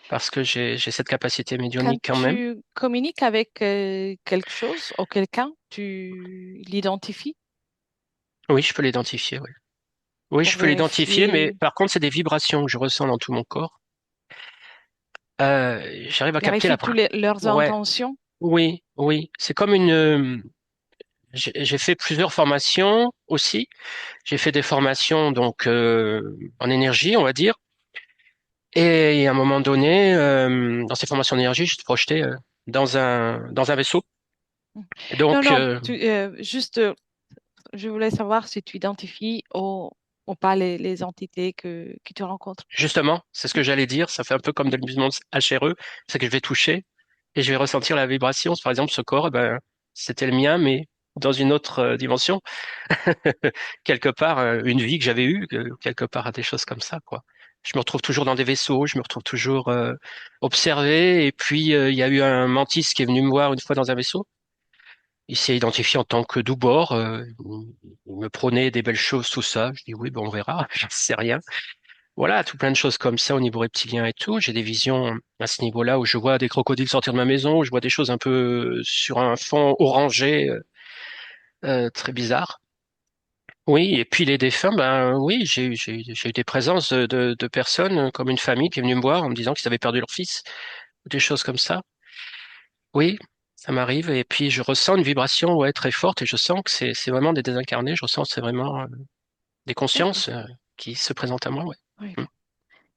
parce que j'ai cette capacité Quand médiumnique quand même. tu communiques avec quelque chose ou quelqu'un, tu l'identifies Oui, je peux l'identifier, oui. Oui, pour je peux l'identifier, mais vérifier, par contre, c'est des vibrations que je ressens dans tout mon corps. J'arrive à capter vérifier toutes leurs Ouais, intentions. oui, oui. C'est comme j'ai fait plusieurs formations aussi. J'ai fait des formations donc en énergie, on va dire. Et à un moment donné, dans ces formations d'énergie, je te projeté dans un vaisseau. Et Non, donc, non, juste, je voulais savoir si tu identifies ou pas les entités que tu rencontres. justement, c'est ce que j'allais dire. Ça fait un peu comme de l'amusement HRE. C'est que je vais toucher et je vais ressentir la vibration. Par exemple, ce corps, eh ben, c'était le mien, mais dans une autre dimension. Quelque part, une vie que j'avais eue, quelque part, des choses comme ça, quoi. Je me retrouve toujours dans des vaisseaux, je me retrouve toujours observé. Et puis, il y a eu un mantis qui est venu me voir une fois dans un vaisseau. Il s'est identifié en tant que Doubor. Il me prônait des belles choses, tout ça. Je dis oui, bon, on verra, j'en sais rien. Voilà, tout plein de choses comme ça au niveau reptilien et tout. J'ai des visions à ce niveau-là où je vois des crocodiles sortir de ma maison, où je vois des choses un peu sur un fond orangé, très bizarre. Oui, et puis les défunts, ben oui, j'ai eu des présences de personnes comme une famille qui est venue me voir en me disant qu'ils avaient perdu leur fils, ou des choses comme ça. Oui, ça m'arrive, et puis je ressens une vibration ouais, très forte, et je sens que c'est vraiment des désincarnés, je ressens que c'est vraiment des D'accord. consciences qui se présentent à moi, ouais. Oui. Mm.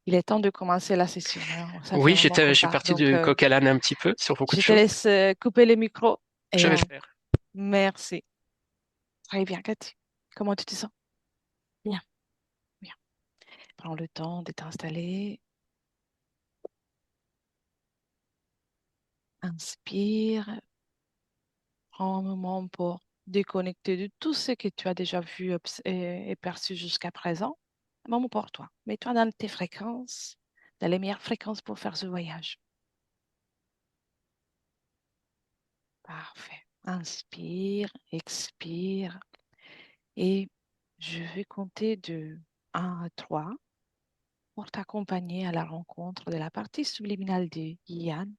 Il est temps de commencer la session, hein. Ça fait Oui, un moment qu'on j'ai parle. parti Donc, du coq à l'âne un petit peu sur beaucoup de je te choses. laisse couper les micros Je et vais le faire. merci. Très bien, Cathy. Comment tu te sens? Bien. Bien. Prends le temps de t'installer. Inspire. Prends un moment pour déconnecter de tout ce que tu as déjà vu et perçu jusqu'à présent. Un moment pour toi. Mets-toi dans tes fréquences, dans les meilleures fréquences pour faire ce voyage. Parfait. Inspire, expire. Et je vais compter de 1 à 3 pour t'accompagner à la rencontre de la partie subliminale de Yann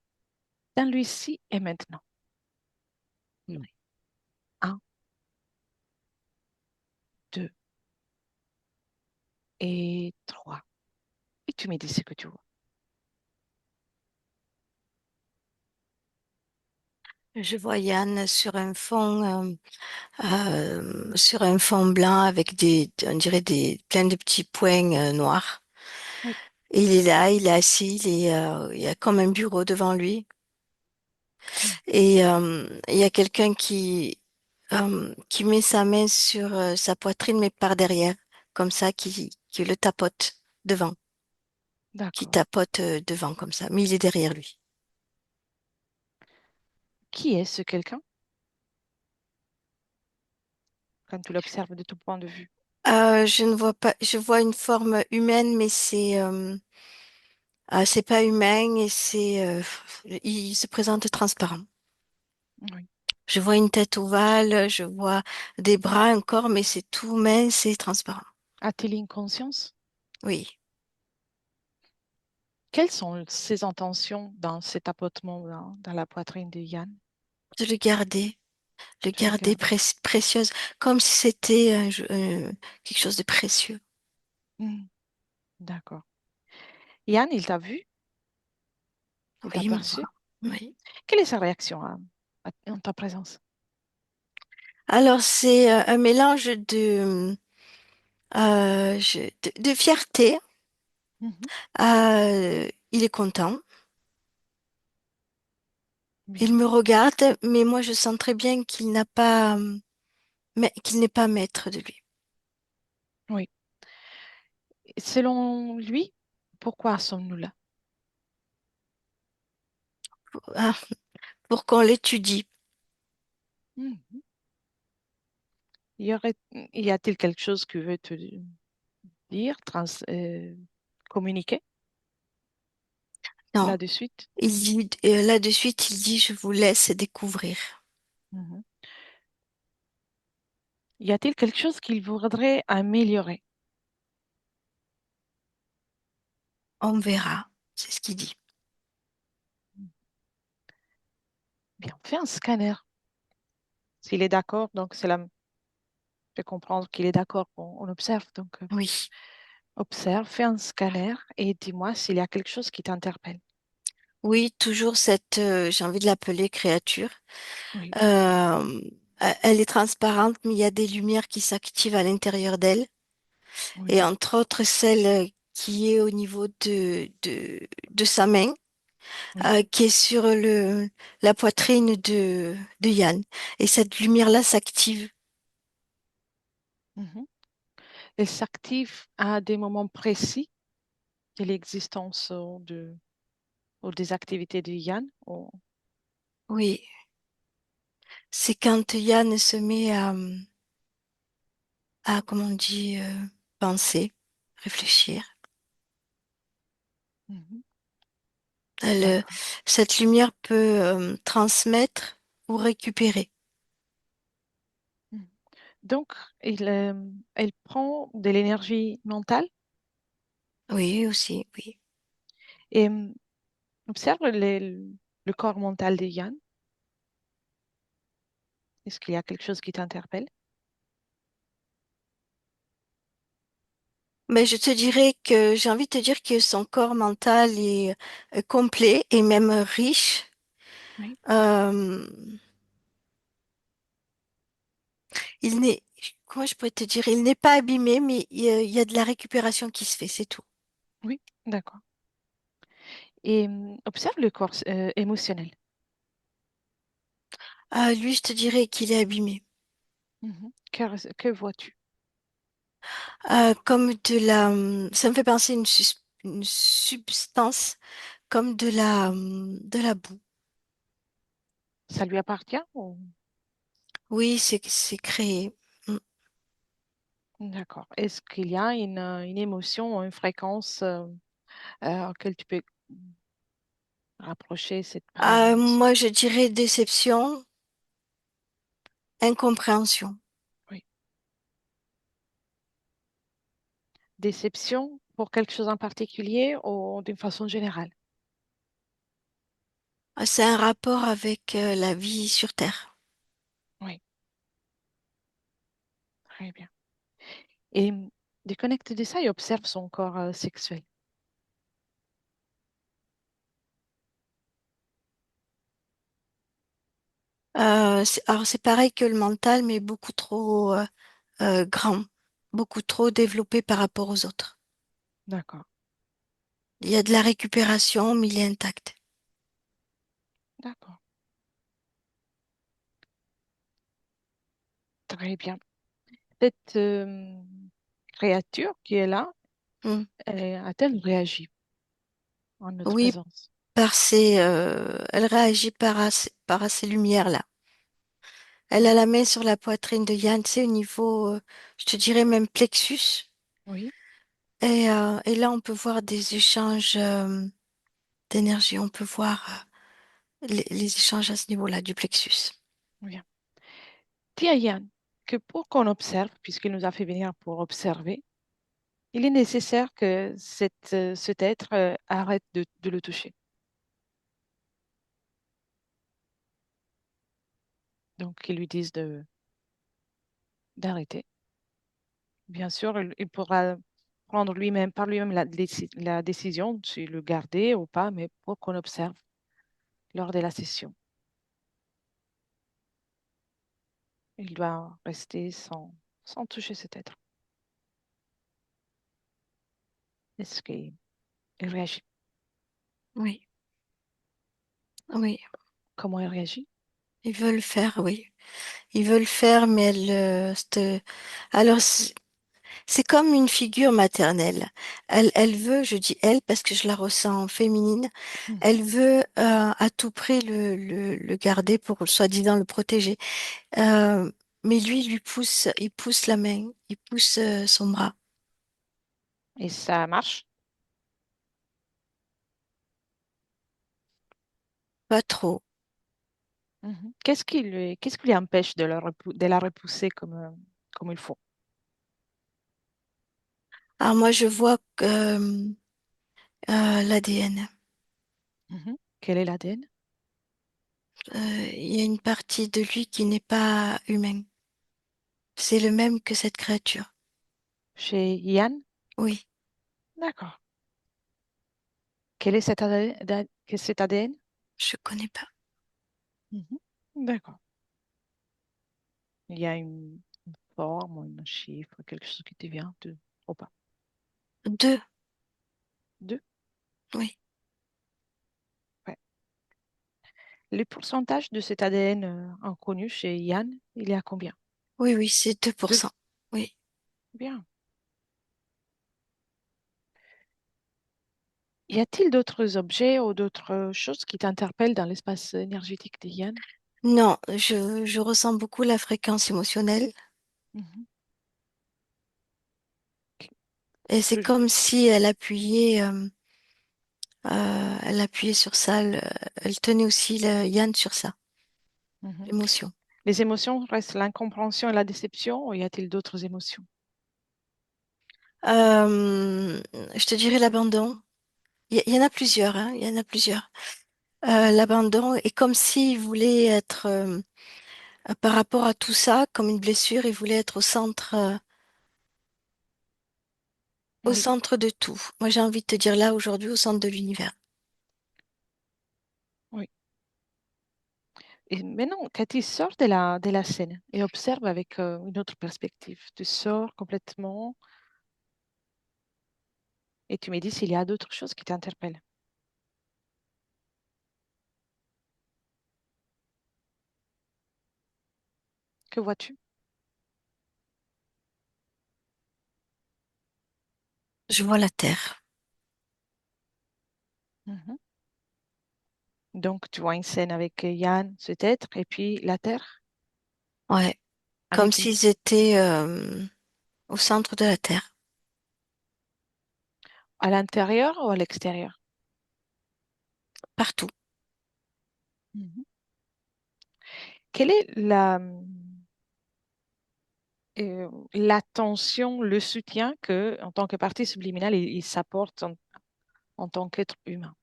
dans l'ici et maintenant. Oui. 1, 2 et 3. Et tu me dis ce que tu vois. Je vois Yann sur un fond blanc avec on dirait plein de petits points noirs. Oui. Et il est là, il est assis, il y a comme un bureau devant lui. Mm. Et il y a quelqu'un qui met sa main sur sa poitrine, mais par derrière, comme ça, qui le tapote devant, qui D'accord. tapote devant comme ça, mais il est derrière lui. Qui est ce quelqu'un quand tu l'observes de tout point de vue? Je ne vois pas, je vois une forme humaine, mais c'est pas humain et il se présente transparent. Oui. Je vois une tête ovale, je vois des bras, un corps, mais c'est tout mince et transparent. A-t-il une conscience? Oui, Quelles sont ses intentions dans cet tapotement dans la poitrine de Yann? de le Je le garder garde. précieuse, comme si c'était quelque chose de précieux. Mm. D'accord. Yann, il t'a vu? Il t'a Oui, il me voit. perçu? Oui. Quelle est sa réaction en ta présence? Alors, c'est un mélange de fierté. Mhm. Il est content. Il Bien. me regarde, mais moi, je sens très bien qu'il n'est pas maître de lui. Oui. Selon lui, pourquoi sommes-nous là? Ah, pour qu'on l'étudie. Mhm. Y a-t-il quelque chose que veut te dire, communiquer Non, là de suite? il dit, là de suite, il dit, je vous laisse découvrir. Mhm. Y a-t-il quelque chose qu'il voudrait améliorer? On verra. C'est ce qu'il dit. Bien, fais un scanner. S'il est d'accord, donc c'est là, je vais comprendre qu'il est d'accord. On observe, donc Oui, observe, fais un scanner et dis-moi s'il y a quelque chose qui t'interpelle. oui, toujours cette, j'ai envie de l'appeler créature. Oui, Euh, Elle est transparente, mais il y a des lumières qui s'activent à l'intérieur d'elle. Et oui, entre autres, celle qui est au niveau de sa main, oui. qui est sur la poitrine de Yann. Et cette lumière-là s'active. Mhm. Elle s'active à des moments précis de l'existence ou des activités de Yann. Oui, c'est quand Yann se met comment on dit, penser, réfléchir. Mhm. Elle, D'accord. cette lumière peut transmettre ou récupérer. Mhm. Donc, elle prend de l'énergie mentale Oui, aussi, oui. et observe le corps mental de Yann. Est-ce qu'il y a quelque chose qui t'interpelle? Mais je te dirais que j'ai envie de te dire que son corps mental est complet et même riche. Oui. Euh, il n'est, comment je pourrais te dire, il n'est pas abîmé, mais il y a de la récupération qui se fait, c'est tout. Oui, d'accord. Et observe le corps émotionnel. Lui, je te dirais qu'il est abîmé. Mhm. Que vois-tu? Comme ça me fait penser à une substance comme de la boue. Ça lui appartient Oui, c'est créé. Mm. D'accord. Est-ce qu'il y a une émotion, une fréquence auquel tu peux rapprocher Moi, je dirais déception, incompréhension. oui, déception pour quelque chose en particulier ou d'une façon générale? C'est un rapport avec la vie sur Terre. Oui, très bien. Et déconnecte de ça et observe son corps sexuel. Alors, c'est pareil que le mental, mais beaucoup trop grand, beaucoup trop développé par rapport aux autres. D'accord, Il y a de la récupération, mais il est intact. d'accord, très bien. Cette créature qui est là, Mm. a-t-elle réagi en notre Oui, présence? elle réagit par ces lumières-là. Elle a Mhm. la main sur la poitrine de Yann, c'est au niveau, je te dirais même plexus. Oui, Et là, on peut voir des échanges d'énergie. On peut voir les échanges à ce niveau-là du plexus. bien. Dis à Yann que pour qu'on observe, puisqu'il nous a fait venir pour observer, il est nécessaire que cet être arrête de le toucher. Donc, qu'il lui dise d'arrêter. Bien sûr, il pourra prendre lui-même, par lui-même la décision de si le garder ou pas, mais pour qu'on observe lors de la session. Il doit rester sans toucher cet être. Est-ce qu'il réagit? Oui, oui. Comment il réagit? Ils veulent faire, oui. Ils veulent faire, mais alors, c'est comme une figure maternelle. Elle veut, je dis elle parce que je la ressens féminine, Mhm. elle veut à tout prix le garder pour soi-disant le protéger. Euh, mais lui, il pousse la main, il pousse son bras. Et ça marche? Pas trop. Mhm. Qu'est-ce qui lui empêche de la repousser comme il faut? Alors moi, je vois que l'ADN. Mhm. Quel est l'ADN? Il y a une partie de lui qui n'est pas humaine. C'est le même que cette créature. Chez Yann? Oui, D'accord. Quel est cet ADN? Cet ADN? je connais pas. Mhm. D'accord. Il y a une forme, un chiffre, quelque chose qui te vient de... ou pas? Deux, Deux? oui. Ouais. Le pourcentage de cet ADN inconnu chez Yann, il est à combien? Oui, oui, c'est deux pour Deux. cent. Oui. Bien. Y a-t-il d'autres objets ou d'autres choses qui t'interpellent dans l'espace énergétique de Yann? Non, je ressens beaucoup la fréquence émotionnelle Mhm. et c'est Toujours. comme si elle appuyait sur ça, elle tenait aussi Yann sur ça, Mhm. l'émotion. Les émotions restent l'incompréhension et la déception, ou y a-t-il d'autres émotions? Euh, je te dirais l'abandon. Il y en a plusieurs, hein, il y en a plusieurs. L'abandon est comme s'il voulait être, par rapport à tout ça, comme une blessure, il voulait être au Oui, centre de tout. Moi, j'ai envie de te dire là, aujourd'hui, au centre de l'univers. oui. Et maintenant, Cathy, sors de la scène et observe avec une autre perspective. Tu sors complètement et tu me dis s'il y a d'autres choses qui t'interpellent. Que vois-tu? Je vois la terre. Mhm. Donc, tu vois une scène avec Yann, cet être, et puis la Terre, Ouais. Comme avec une... s'ils étaient, au centre de la terre, à l'intérieur ou à l'extérieur? partout. Mhm. Quelle est l'attention, le soutien que, en tant que partie subliminale, il s'apporte en tant qu'être humain?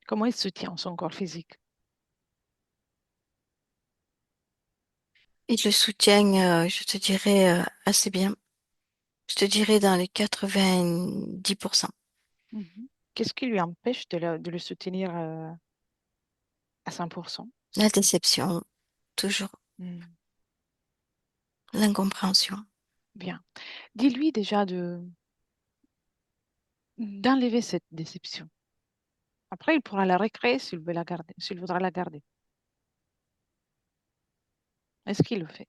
Comment il soutient son corps physique? Ils le soutiennent, je te dirais, assez bien. Je te dirais dans les 90%. Mhm. Qu'est-ce qui lui empêche de le soutenir à 100%? La déception, toujours. Hmm. L'incompréhension. Bien. Dis-lui déjà d'enlever cette déception. Après, il pourra la recréer s'il veut la garder, s'il voudra la garder. Est-ce qu'il le fait?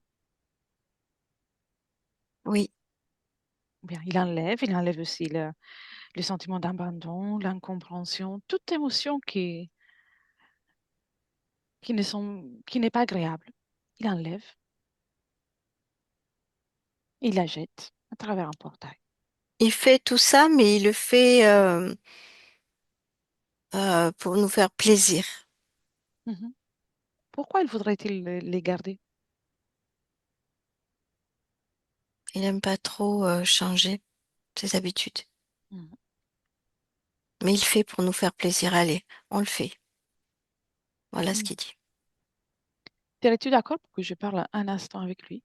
Oui, Bien, il enlève aussi le sentiment d'abandon, l'incompréhension, toute émotion qui n'est pas agréable. Il enlève, il la jette à travers un portail. il fait tout ça, mais il le fait pour nous faire plaisir. Mhm. Pourquoi il voudrait-il les garder? Il n'aime pas trop changer ses habitudes. Mhm. Mais il fait pour nous faire plaisir. Allez, on le fait. Voilà ce Mhm. qu'il dit. Serais-tu d'accord pour que je parle un instant avec lui?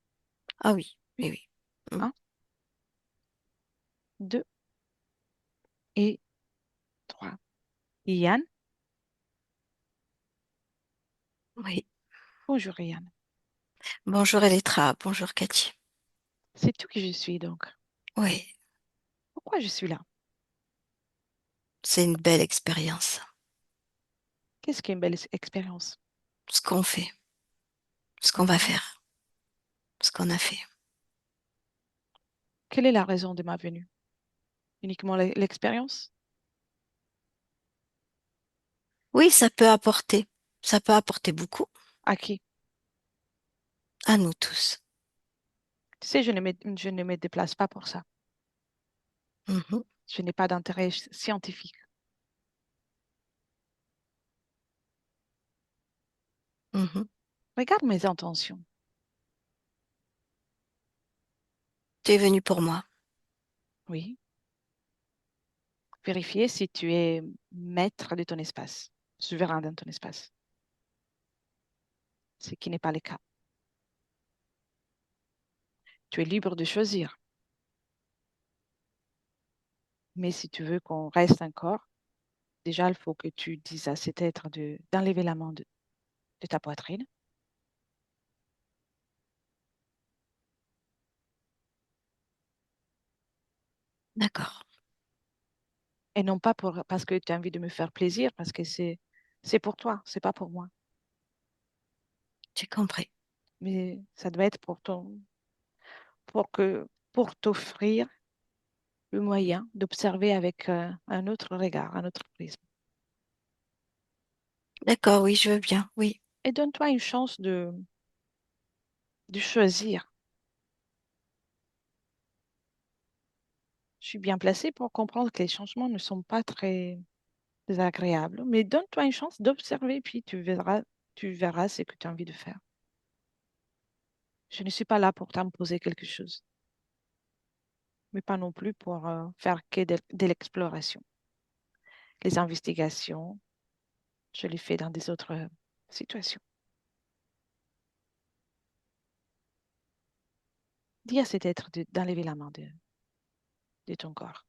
Ah oui, Oui. oui, oui. Mm. Un, deux et trois. Yann, Oui. bonjour Yann. Bonjour Elettra, bonjour Cathy. C'est tout qui je suis donc. Oui, Pourquoi je suis là? c'est une belle expérience. Qu'est-ce qui est une belle expérience? Ce qu'on fait, ce qu'on va Mhm. faire, ce qu'on a fait. Quelle est la raison de ma venue? Uniquement l'expérience? Oui, ça peut apporter. Ça peut apporter beaucoup À qui? à nous tous. Tu sais, je ne me déplace pas pour ça. Mhm, Je n'ai pas d'intérêt scientifique. mhm. Regarde mes intentions. Tu es venu pour moi. Oui. Vérifier si tu es maître de ton espace. souverain dans ton espace, ce qui n'est pas le cas. Tu es libre de choisir. Mais si tu veux qu'on reste encore, déjà, il faut que tu dises à cet être d'enlever la main de ta poitrine. D'accord, Et non pas parce que tu as envie de me faire plaisir, parce que c'est pour toi, c'est pas pour moi. j'ai compris. Mais ça doit être pour t'offrir le moyen d'observer avec un autre regard, un autre prisme. D'accord, oui, je veux bien, oui. Et donne-toi une chance de choisir. Je suis bien placée pour comprendre que les changements ne sont pas très agréables, mais donne-toi une chance d'observer, puis tu verras ce que tu as envie de faire. Je ne suis pas là pour t'imposer quelque chose, mais pas non plus pour faire que de l'exploration. Les investigations, je les fais dans des autres situations. Dis à cet être d'enlever la main de ton corps.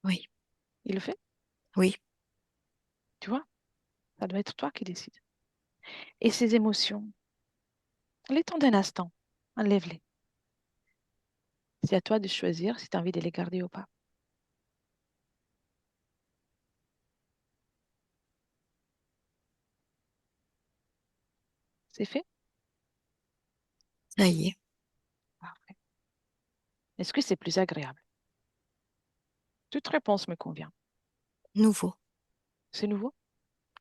Oui, Il le fait, oui, tu vois, ça doit être toi qui décides. Et ces émotions, les temps d'un instant, enlève-les. C'est à toi de choisir si tu as envie de les garder ou pas. C'est fait? ça y est, Parfait. Est-ce que c'est plus agréable? Toute réponse me convient. nouveau, C'est nouveau?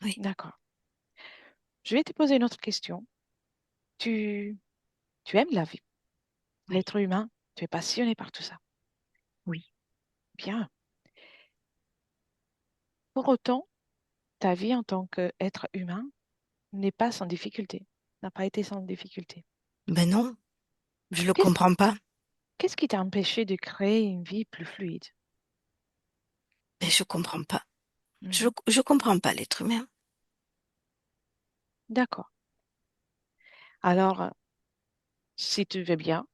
oui, D'accord. Je vais te poser une autre question. Tu, tu aimes la vie, oui, l'être humain, tu es passionné par tout ça. oui. Bien. Pour autant, ta vie en tant qu'être humain n'est pas sans difficulté, n'a pas été sans difficulté. Ben non, je le Qu'est-ce, comprends pas. qu'est-ce qui t'a empêché de créer une vie plus fluide? Ben, je comprends pas. Mhm. Je comprends pas l'être humain. D'accord. Alors, si tu veux bien,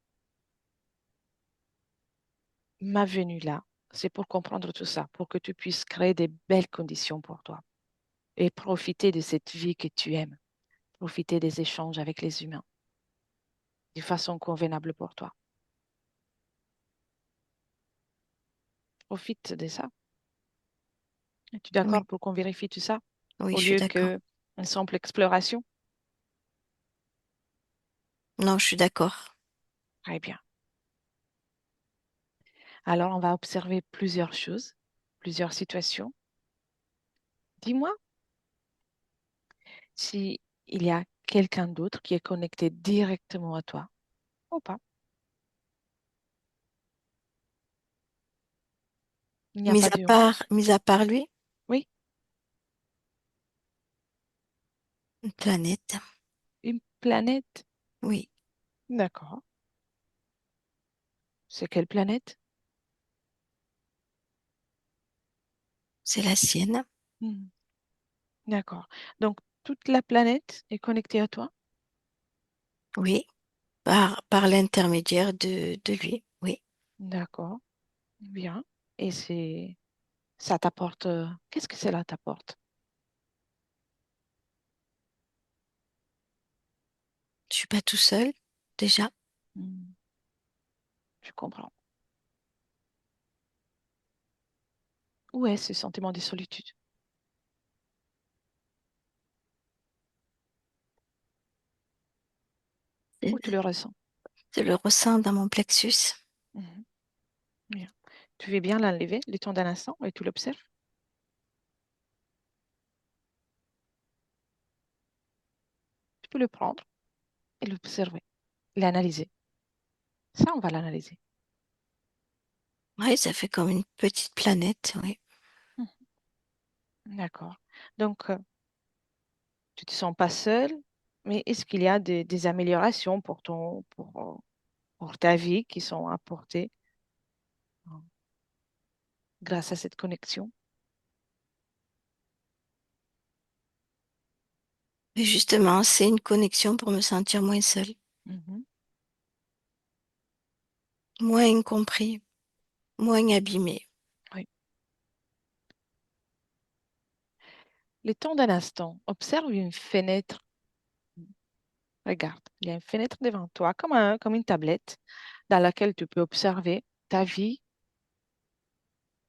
ma venue là, c'est pour comprendre tout ça, pour que tu puisses créer des belles conditions pour toi et profiter de cette vie que tu aimes, profiter des échanges avec les humains de façon convenable pour toi. Profite de ça. Es-tu d'accord Oui, pour qu'on vérifie tout ça oui, au je suis lieu d'accord. qu'une simple exploration? Non, je suis d'accord. Très bien. Alors, on va observer plusieurs choses, plusieurs situations. Dis-moi si il y a quelqu'un d'autre qui est connecté directement à toi ou pas. Il n'y a pas de... Mis à part lui, Oui, une planète, une planète. oui, D'accord. C'est quelle planète? c'est la sienne, Hmm. D'accord. Donc, toute la planète est connectée à toi? oui, par l'intermédiaire de lui, oui. D'accord. Bien. Et ça t'apporte... qu'est-ce que cela t'apporte? Je suis pas tout seul, déjà. Hmm. Je comprends. Où est ce sentiment de solitude? Je Où tu le ressens? je le ressens dans mon plexus. Mhm. Bien. Tu veux bien l'enlever le temps d'un instant et tu l'observes? Tu peux le prendre et l'observer, l'analyser. Ça, on va l'analyser. Oui, ça fait comme une petite planète, oui. Mhm. D'accord. Donc, tu te sens pas seul, mais est-ce qu'il y a des améliorations pour ta vie qui sont apportées? grâce à cette connexion. Et justement, c'est une connexion pour me sentir moins seule, Mhm. moins incompris, moins abîmée. Oui. Le temps d'un instant, observe une fenêtre. Regarde, il y a une fenêtre devant toi, comme une tablette, dans laquelle tu peux observer ta vie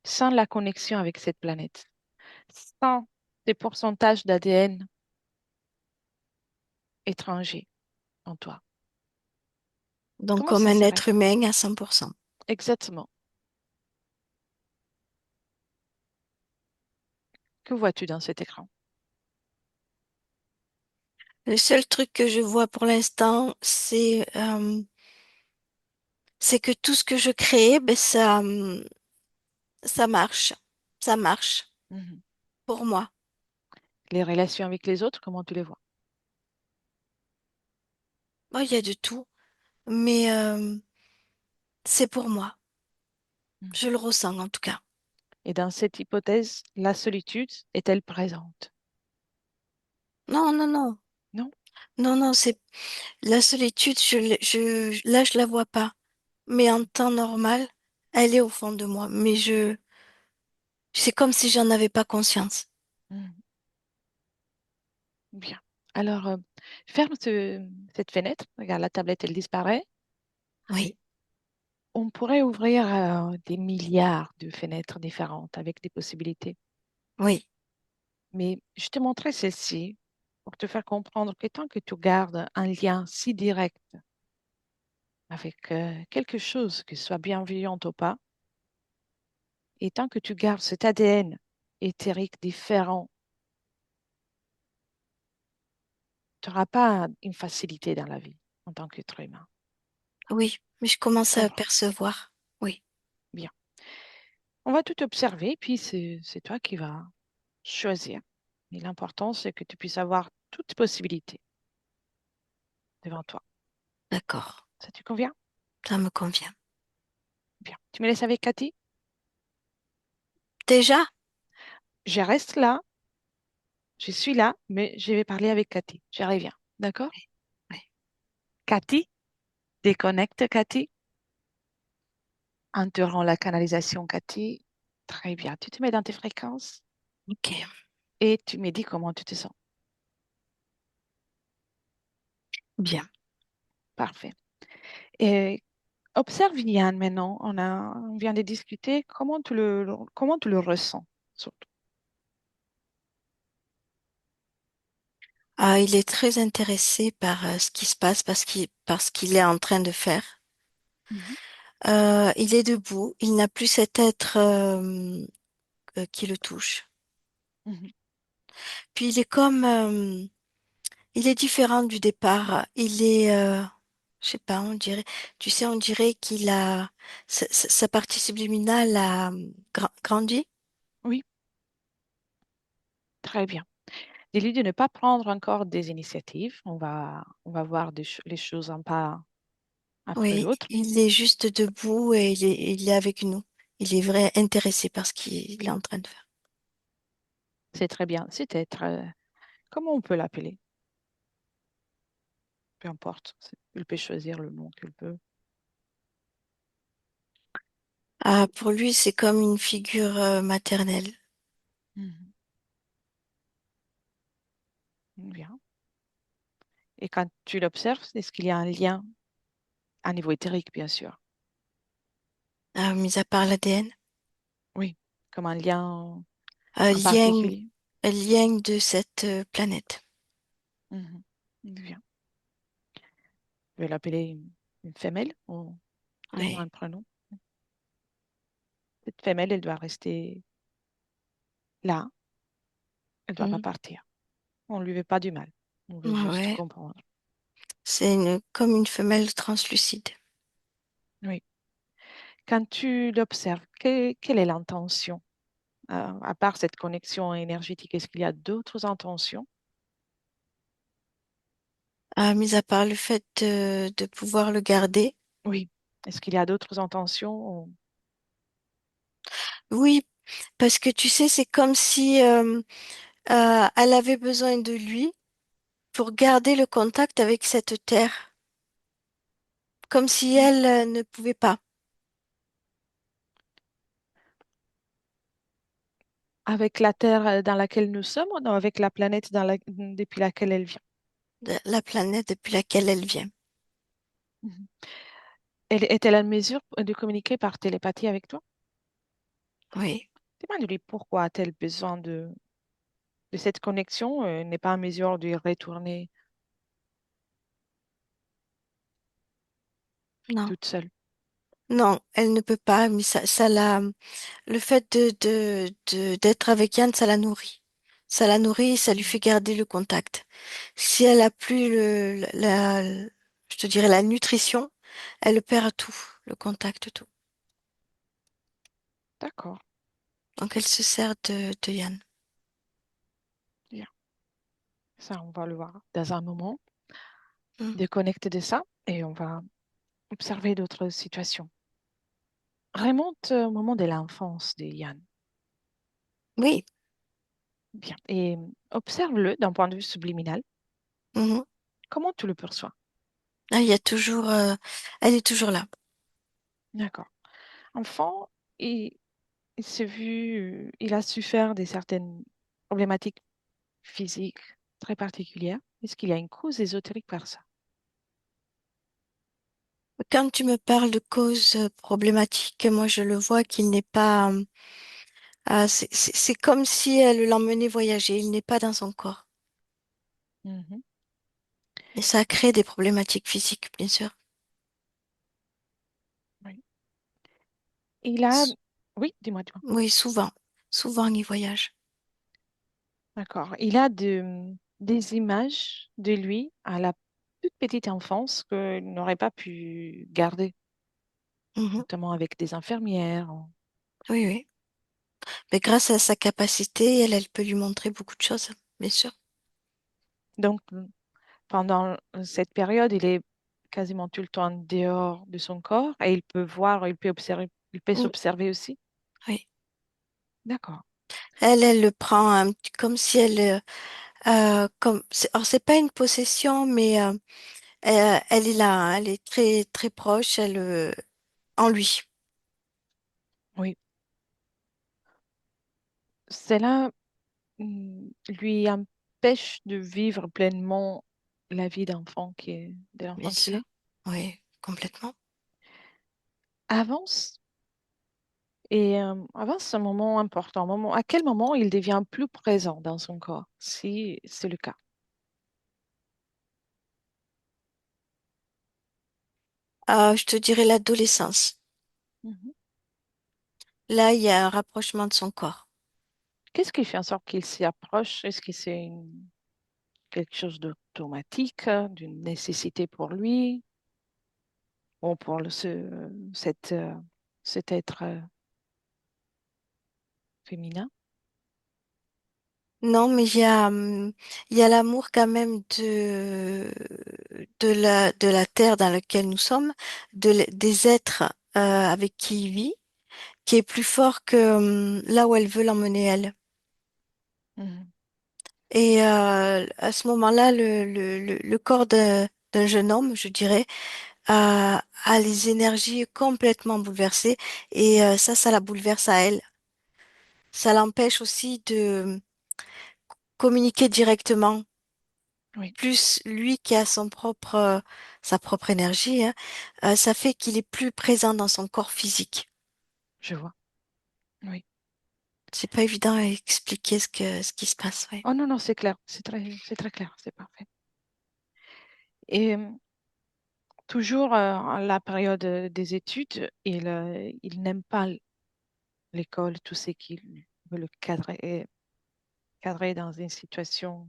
sans la connexion avec cette planète, sans des pourcentages d'ADN étrangers en toi. Donc, Comment comme ça un serait? être humain à 100%. Exactement. Que vois-tu dans cet écran? Le seul truc que je vois pour l'instant, c'est que tout ce que je crée, ben ça marche. Ça marche Mhm. pour moi. Les relations avec les autres, comment tu les vois? Oh, il y a de tout, mais c'est pour moi. Mhm. Je le ressens en tout cas. Et dans cette hypothèse, la solitude est-elle présente? Non, non, non. Non? Non, non, c'est la solitude, là, je la vois pas. Mais en temps normal, elle est au fond de moi. Mais c'est comme si j'en avais pas conscience. Mhm. Bien. Alors, ferme cette fenêtre. Regarde, la tablette, elle disparaît. Oui, On pourrait ouvrir des milliards de fenêtres différentes avec des possibilités. oui, Mais je te montrais celle-ci pour te faire comprendre que tant que tu gardes un lien si direct avec quelque chose, que ce soit bienveillant ou pas, et tant que tu gardes cet ADN éthérique différent, tu n'auras pas une facilité dans la vie en tant qu'être humain. oui. Mais je commence à Alors, percevoir. Oui, bien. On va tout observer, puis c'est toi qui vas choisir. Et l'important, c'est que tu puisses avoir toute possibilité devant toi. d'accord. Ça te convient? Ça me convient. Bien. Tu me laisses avec Cathy? Déjà? Je reste là, je suis là, mais je vais parler avec Cathy. Je reviens. D'accord? Oui, oui. Cathy, déconnecte Cathy. Interromps la canalisation Cathy. Très bien. Tu te mets dans tes fréquences Ok, et tu me dis comment tu te sens. bien. Parfait. Et observe Yann maintenant. On vient de discuter. Comment tu le ressens? Surtout. Ah, il est très intéressé par ce qui se passe parce qu'il est en train de faire. Mhm, Il est debout. Il n'a plus cet être qui le touche. mhm. Puis il est différent du départ. Je sais pas, on dirait, tu sais, on dirait qu'il a, sa partie subliminale a grandi. Oui, très bien. Dis-lui de ne pas prendre encore des initiatives. On va voir les choses un pas après Oui, l'autre. il est juste debout et il est avec nous. Il est vrai intéressé par ce qu'il est en train de faire. C'est très bien. C'est être, comment on peut l'appeler? Peu importe. Il peut choisir le nom qu'il peut. Ah, pour lui, c'est comme une figure maternelle. Mhm. Bien. Et quand tu l'observes, est-ce qu'il y a un lien à niveau éthérique, bien sûr? Mis à part l'ADN. Oui, comme un lien Un en lien, particulier. un lien de cette planète. Mhm. Bien. Je vais l'appeler une femelle. Donne-moi Oui. un prénom. Cette femelle, elle doit rester là. Elle ne doit pas Mhm. partir. On ne lui veut pas du mal. On veut Ouais, juste ouais. comprendre. Comme une femelle translucide. Oui. Quand tu l'observes, quelle est l'intention? À part cette connexion énergétique, est-ce qu'il y a d'autres intentions? Mis à part le fait de pouvoir le garder. Oui. Est-ce qu'il y a d'autres intentions? Oui, parce que tu sais, c'est comme si elle avait besoin de lui pour garder le contact avec cette terre, comme si Mm. elle ne pouvait pas. Avec la Terre dans laquelle nous sommes ou non, avec la planète depuis laquelle elle vient? De la planète depuis laquelle elle vient. Mhm. Elle est-elle en mesure de communiquer par télépathie avec toi? Oui, Demande-lui pourquoi a-t-elle besoin de cette connexion, n'est pas en mesure de y retourner non, toute seule. non, elle ne peut pas, mais le fait d'être avec Yann, ça la nourrit. Ça la nourrit, ça lui Mm. fait garder le contact. Si elle a plus je te dirais la nutrition, elle perd tout, le contact, tout. D'accord, Donc elle se sert de Yann. bien. Ça, on va le voir dans un moment. Mm. Déconnecter de ça et on va observer d'autres situations. Remonte au moment de l'enfance de Yann. Oui. Bien. Et observe-le d'un point de vue subliminal. Mhm. Comment tu le perçois? Ah, il y a toujours, elle est toujours là. D'accord. Enfant, il s'est vu, il a su faire de certaines problématiques physiques très particulières. Est-ce qu'il y a une cause ésotérique par ça? Quand tu me parles de causes problématiques, moi je le vois qu'il n'est pas. C'est comme si elle l'emmenait voyager. Il n'est pas dans son corps. Mhm. Et ça crée des problématiques physiques, bien sûr. Oui. Il a... S- Oui, dis-moi. Oui, souvent. Souvent, il voyage. D'accord. Il a des images de lui à la toute petite enfance qu'il n'aurait pas pu garder, Mhm. notamment avec des infirmières. Oui, oui. Mais grâce à sa capacité, elle peut lui montrer beaucoup de choses, bien sûr. Donc, pendant cette période, il est quasiment tout le temps dehors de son corps et il peut voir, il peut observer, il peut Mm. s'observer aussi. Oui. D'accord. Elle le prend comme si elle, alors c'est pas une possession, mais elle est là, hein, elle est très très proche, en lui. Oui. Cela lui empêche de vivre pleinement la vie d'enfant de Bien l'enfant qu'il sûr. est. Oui, complètement. Avance et avance un moment important. À quel moment il devient plus présent dans son corps, si c'est le cas? Je te dirais l'adolescence. Mhm. Là, il y a un rapprochement de son corps. Qu'est-ce qui fait en sorte qu'il s'y approche? Est-ce que c'est quelque chose d'automatique, d'une nécessité pour lui ou pour cet être féminin? Non, mais il y a l'amour quand même de la terre dans laquelle nous sommes, des êtres avec qui il vit, qui est plus fort que là où elle veut l'emmener elle. Mhm. Et à ce moment-là, le corps d'un jeune homme, je dirais, a les énergies complètement bouleversées et ça la bouleverse à elle. Ça l'empêche aussi de communiquer directement. Oui, Plus lui qui a sa propre énergie, hein, ça fait qu'il est plus présent dans son corps physique. je vois. Oui. C'est pas évident à expliquer ce qui se passe, ouais. Oh non, non, c'est clair. C'est très clair. C'est parfait. Et toujours à la période des études, il n'aime pas l'école, tout ce qui veut le cadrer dans une situation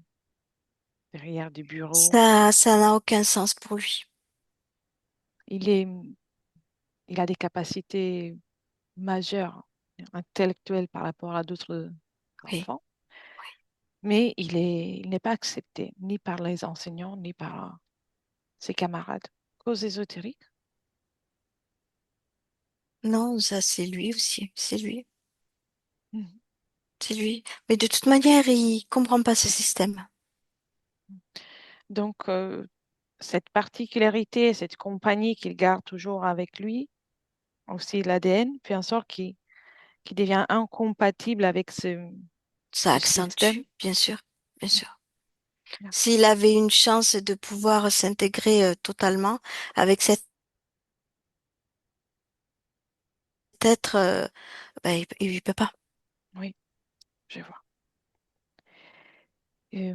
derrière du bureau. Ça n'a aucun sens pour lui. Il est, il a des capacités majeures, intellectuelles par rapport à d'autres Oui. enfants, mais il n'est pas accepté ni par les enseignants, ni par ses camarades. Cause ésotérique? Non, ça c'est lui aussi, c'est lui. Mhm. C'est lui. Mais de toute manière, il comprend pas ce système. Donc, cette particularité, cette compagnie qu'il garde toujours avec lui, aussi l'ADN, fait en sorte qu'il devient incompatible avec Ça ce système. accentue, bien sûr, bien sûr. D'accord. S'il avait une chance de pouvoir s'intégrer totalement avec cet être, ben, il peut pas. Oui, je vois. Euh,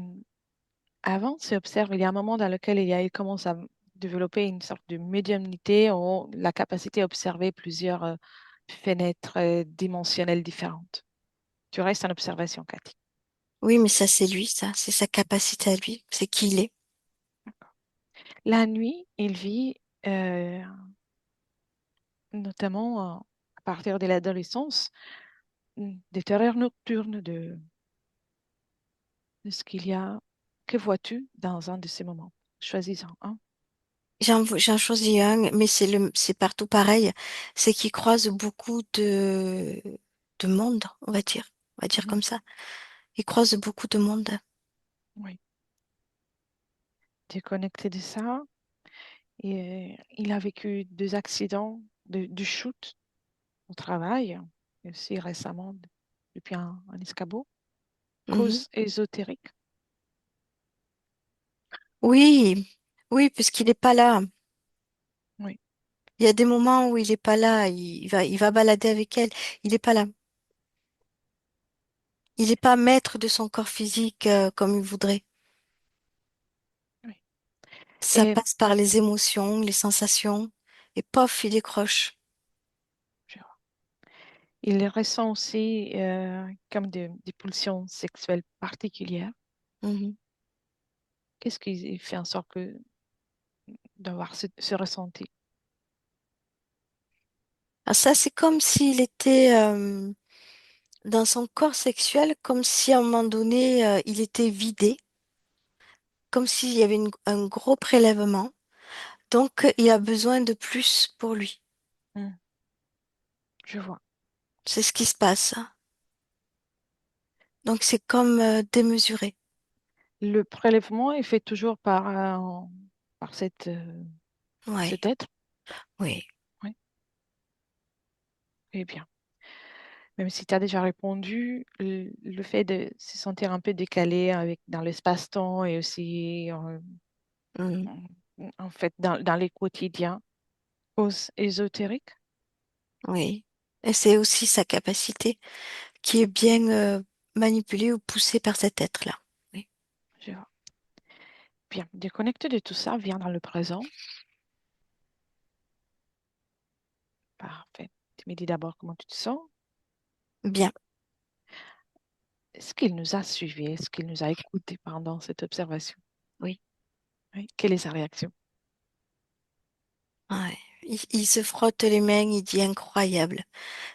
Avant, tu observes, il y a un moment dans lequel il commence à développer une sorte de médiumnité ou la capacité à observer plusieurs fenêtres dimensionnelles différentes. Tu restes en observation, Cathy. Oui, mais ça, c'est lui, ça. C'est sa capacité à lui. C'est qui il est. La nuit, il vit euh, notamment à partir de l'adolescence des terreurs nocturnes de ce qu'il y a. Que vois-tu dans un de ces moments? Choisis-en un. J'en choisis un, mais c'est partout pareil. C'est qu'il croise beaucoup de monde, on va dire. On va dire Mhm. comme ça. Il croise beaucoup de monde. Oui. Déconnecté de ça. Et il a vécu deux accidents de chute au travail, et aussi récemment depuis un escabeau. Mhm. Cause ésotérique. Oui, oui, puisqu'il n'est pas là. Oui, Il y a des moments où il n'est pas là. Il va balader avec elle. Il n'est pas là. Il n'est pas maître de son corps physique comme il voudrait. oui. Ça Et passe par les émotions, les sensations, et pof, il décroche. je vois. Il ressent aussi comme des pulsions sexuelles particulières. Mhm. Qu'est-ce qui fait en sorte d'avoir ce ressenti? Ah, ça, c'est comme s'il était dans son corps sexuel, comme si à un moment donné, il était vidé, comme s'il y avait un gros prélèvement. Donc, il a besoin de plus pour lui. Hmm, je vois. C'est ce qui se passe. Donc, c'est comme démesuré. Le prélèvement est fait toujours par Ouais, cet être. oui. Oui, eh bien. Même si tu as déjà répondu, le fait de se sentir un peu décalé dans l'espace-temps et aussi Mhm. en fait dans les quotidiens, cause ésotérique, Oui. Et c'est aussi sa capacité qui est bien manipulée ou poussée par cet être-là. Oui. je vois. Bien, déconnecté de tout ça, viens dans le présent. Parfait. Tu me dis d'abord comment tu te sens. Bien. Est-ce qu'il nous a suivis? Est-ce qu'il nous a écoutés pendant cette observation? Oui. Oui. Quelle est sa réaction? Ouais. Il se frotte les mains, il dit incroyable.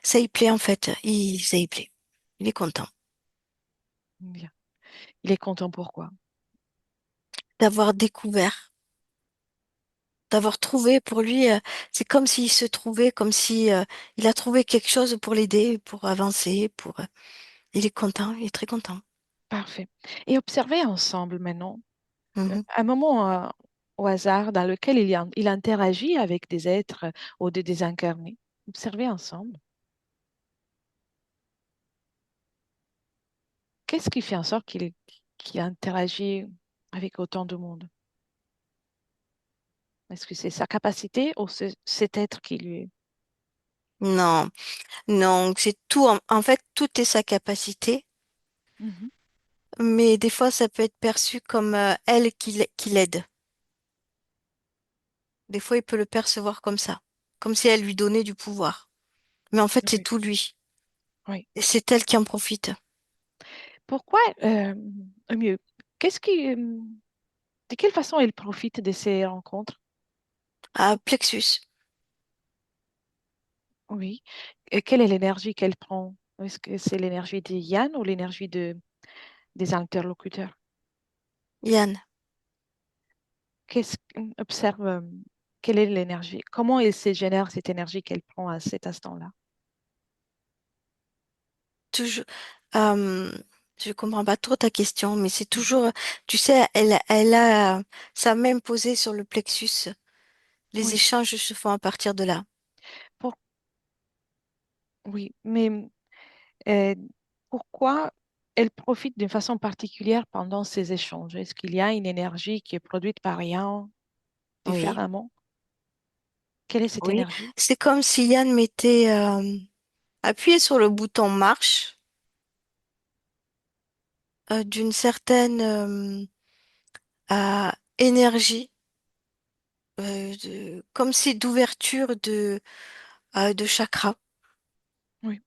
Ça y plaît en fait. Ça y plaît. Il est content Bien. Il est content pourquoi? d'avoir découvert, d'avoir trouvé pour lui. C'est comme s'il se trouvait, comme si il a trouvé quelque chose pour l'aider, pour avancer, il est content, il est très content. Parfait. Et observez ensemble maintenant Mhm. un moment au hasard dans lequel il interagit avec des êtres ou des désincarnés. Observez ensemble. Qu'est-ce qui fait en sorte qu'il interagit avec autant de monde? Est-ce que c'est sa capacité ou c'est cet être qui lui... Non, non, c'est tout. En fait, tout est sa capacité, Mhm. mais des fois, ça peut être perçu comme elle qui l'aide. Des fois, il peut le percevoir comme ça, comme si elle lui donnait du pouvoir. Mais en fait, c'est Oui, tout lui. oui. Et c'est elle qui en profite. Pourquoi, mieux, qu'est-ce qui, de quelle façon il profite de ces rencontres? Ah, Plexus. Oui. Et quelle est l'énergie qu'elle prend? Est-ce que c'est l'énergie de Yann ou l'énergie des interlocuteurs? Yann. Observe quelle est l'énergie, comment il se génère cette énergie qu'elle prend à cet instant-là. toujours, euh, je comprends pas trop ta question, mais c'est Mhm. toujours, tu sais, elle a sa main posée sur le plexus. Les Oui, échanges se font à partir de là. pour, oui, mais euh, pourquoi elle profite d'une façon particulière pendant ces échanges? Est-ce qu'il y a une énergie qui est produite par rien Oui, différemment? Quelle est cette oui. énergie? C'est comme si Yann mettait, appuyé sur le bouton marche, d'une certaine, énergie, comme si d'ouverture de chakra. Oui,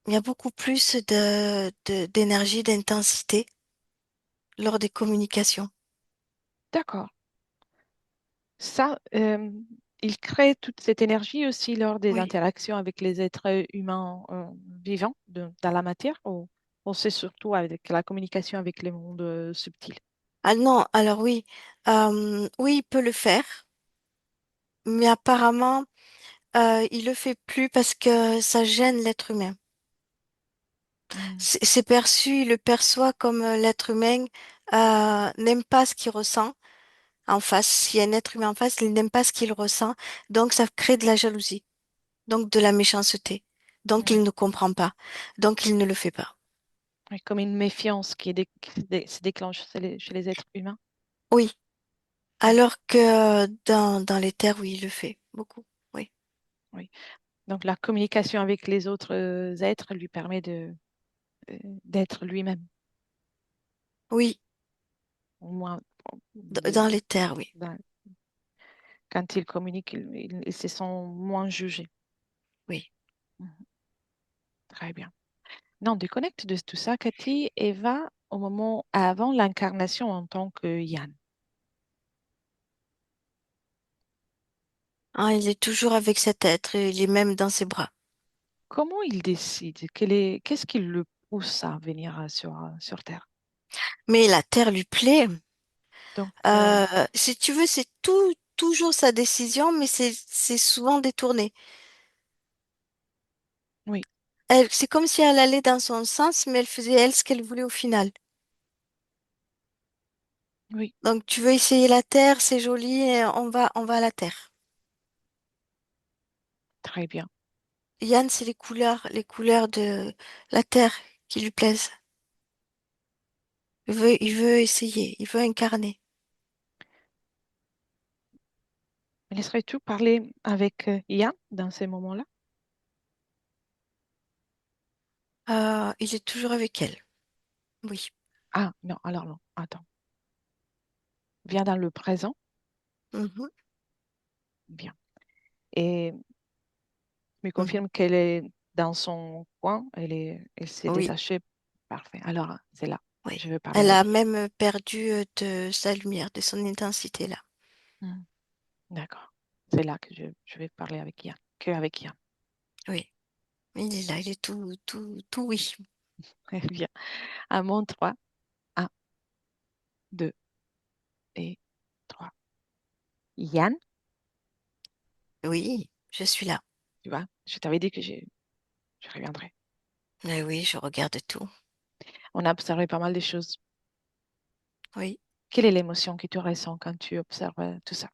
Il y a beaucoup plus d'énergie, d'intensité lors des communications. d'accord. Ça, il crée toute cette énergie aussi lors des Oui. interactions avec les êtres humains vivants dans la matière, ou c'est surtout avec la communication avec les mondes subtils. Ah non, alors oui, oui, il peut le faire, mais apparemment, il le fait plus parce que ça gêne l'être humain. Mm. C'est perçu, il le perçoit comme l'être humain n'aime pas ce qu'il ressent en face. S'il y a un être humain en face, il n'aime pas ce qu'il ressent, donc ça crée de la jalousie, donc de la méchanceté. Donc il Oui. ne comprend pas, donc il ne le fait pas. Oui, comme une méfiance qui se déclenche chez les êtres humains. Oui, Mm. alors que dans les terres, oui, il le fait beaucoup. Oui, Oui. Donc la communication avec les autres êtres lui permet d'être lui-même, oui, au moins dans les terres, oui, dans- quand il communique, il se sent moins jugé. oui. Mhm. Très bien. Non, déconnecte de tout ça, Cathy, et va au moment avant l'incarnation en tant que Yann. Ah, il est toujours avec cet être, et il est même dans ses bras. Comment il décide? Qu'est-ce qui le pousse à venir sur Terre? Mais la terre lui plaît. Donc, Si tu veux, c'est toujours sa décision, mais c'est souvent détourné. oui, C'est comme si elle allait dans son sens, mais elle faisait elle ce qu'elle voulait au final. oui, Donc tu veux essayer la terre, c'est joli, et on va à la terre. très bien. Yann, c'est les couleurs de la terre qui lui plaisent. Il veut essayer, il veut incarner. Laisserais-tu parler avec Yann dans ces moments-là? Il est toujours avec elle. Oui. Ah, non, alors non, attends. Viens dans le présent. Mhm, Bien. Et me mhm. confirme qu'elle est dans son coin, elle s'est Oui, détachée. Parfait. Alors, c'est là. oui. Je vais parler Elle a avec. même perdu de sa lumière, de son intensité là. Hmm, d'accord. C'est là que je vais parler avec Yann. Que avec Yann. Oui. Il est là, il est tout oui. Bien. À mon 3, 1, 2 et 3. Yann, Oui, je suis là. tu vois, je t'avais dit que je reviendrai. Mais oui, je regarde tout. On a observé pas mal de choses. Oui. Quelle est l'émotion que tu ressens quand tu observes tout ça?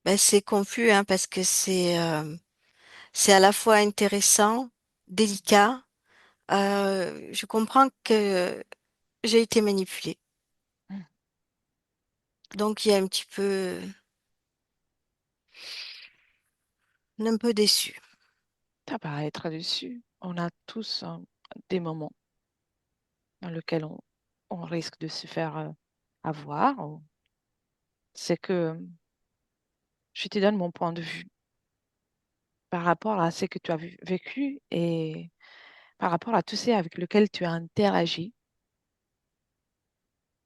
Ben, c'est confus, hein, parce que c'est à la fois intéressant, délicat. Je comprends que j'ai été manipulée. Hmm. Donc il y a un peu déçu. T'as pas à être dessus. On a tous des moments dans lesquels on risque de se faire avoir. C'est que je te donne mon point de vue par rapport à ce que tu as vécu et par rapport à tous ceux avec lesquels tu as interagi.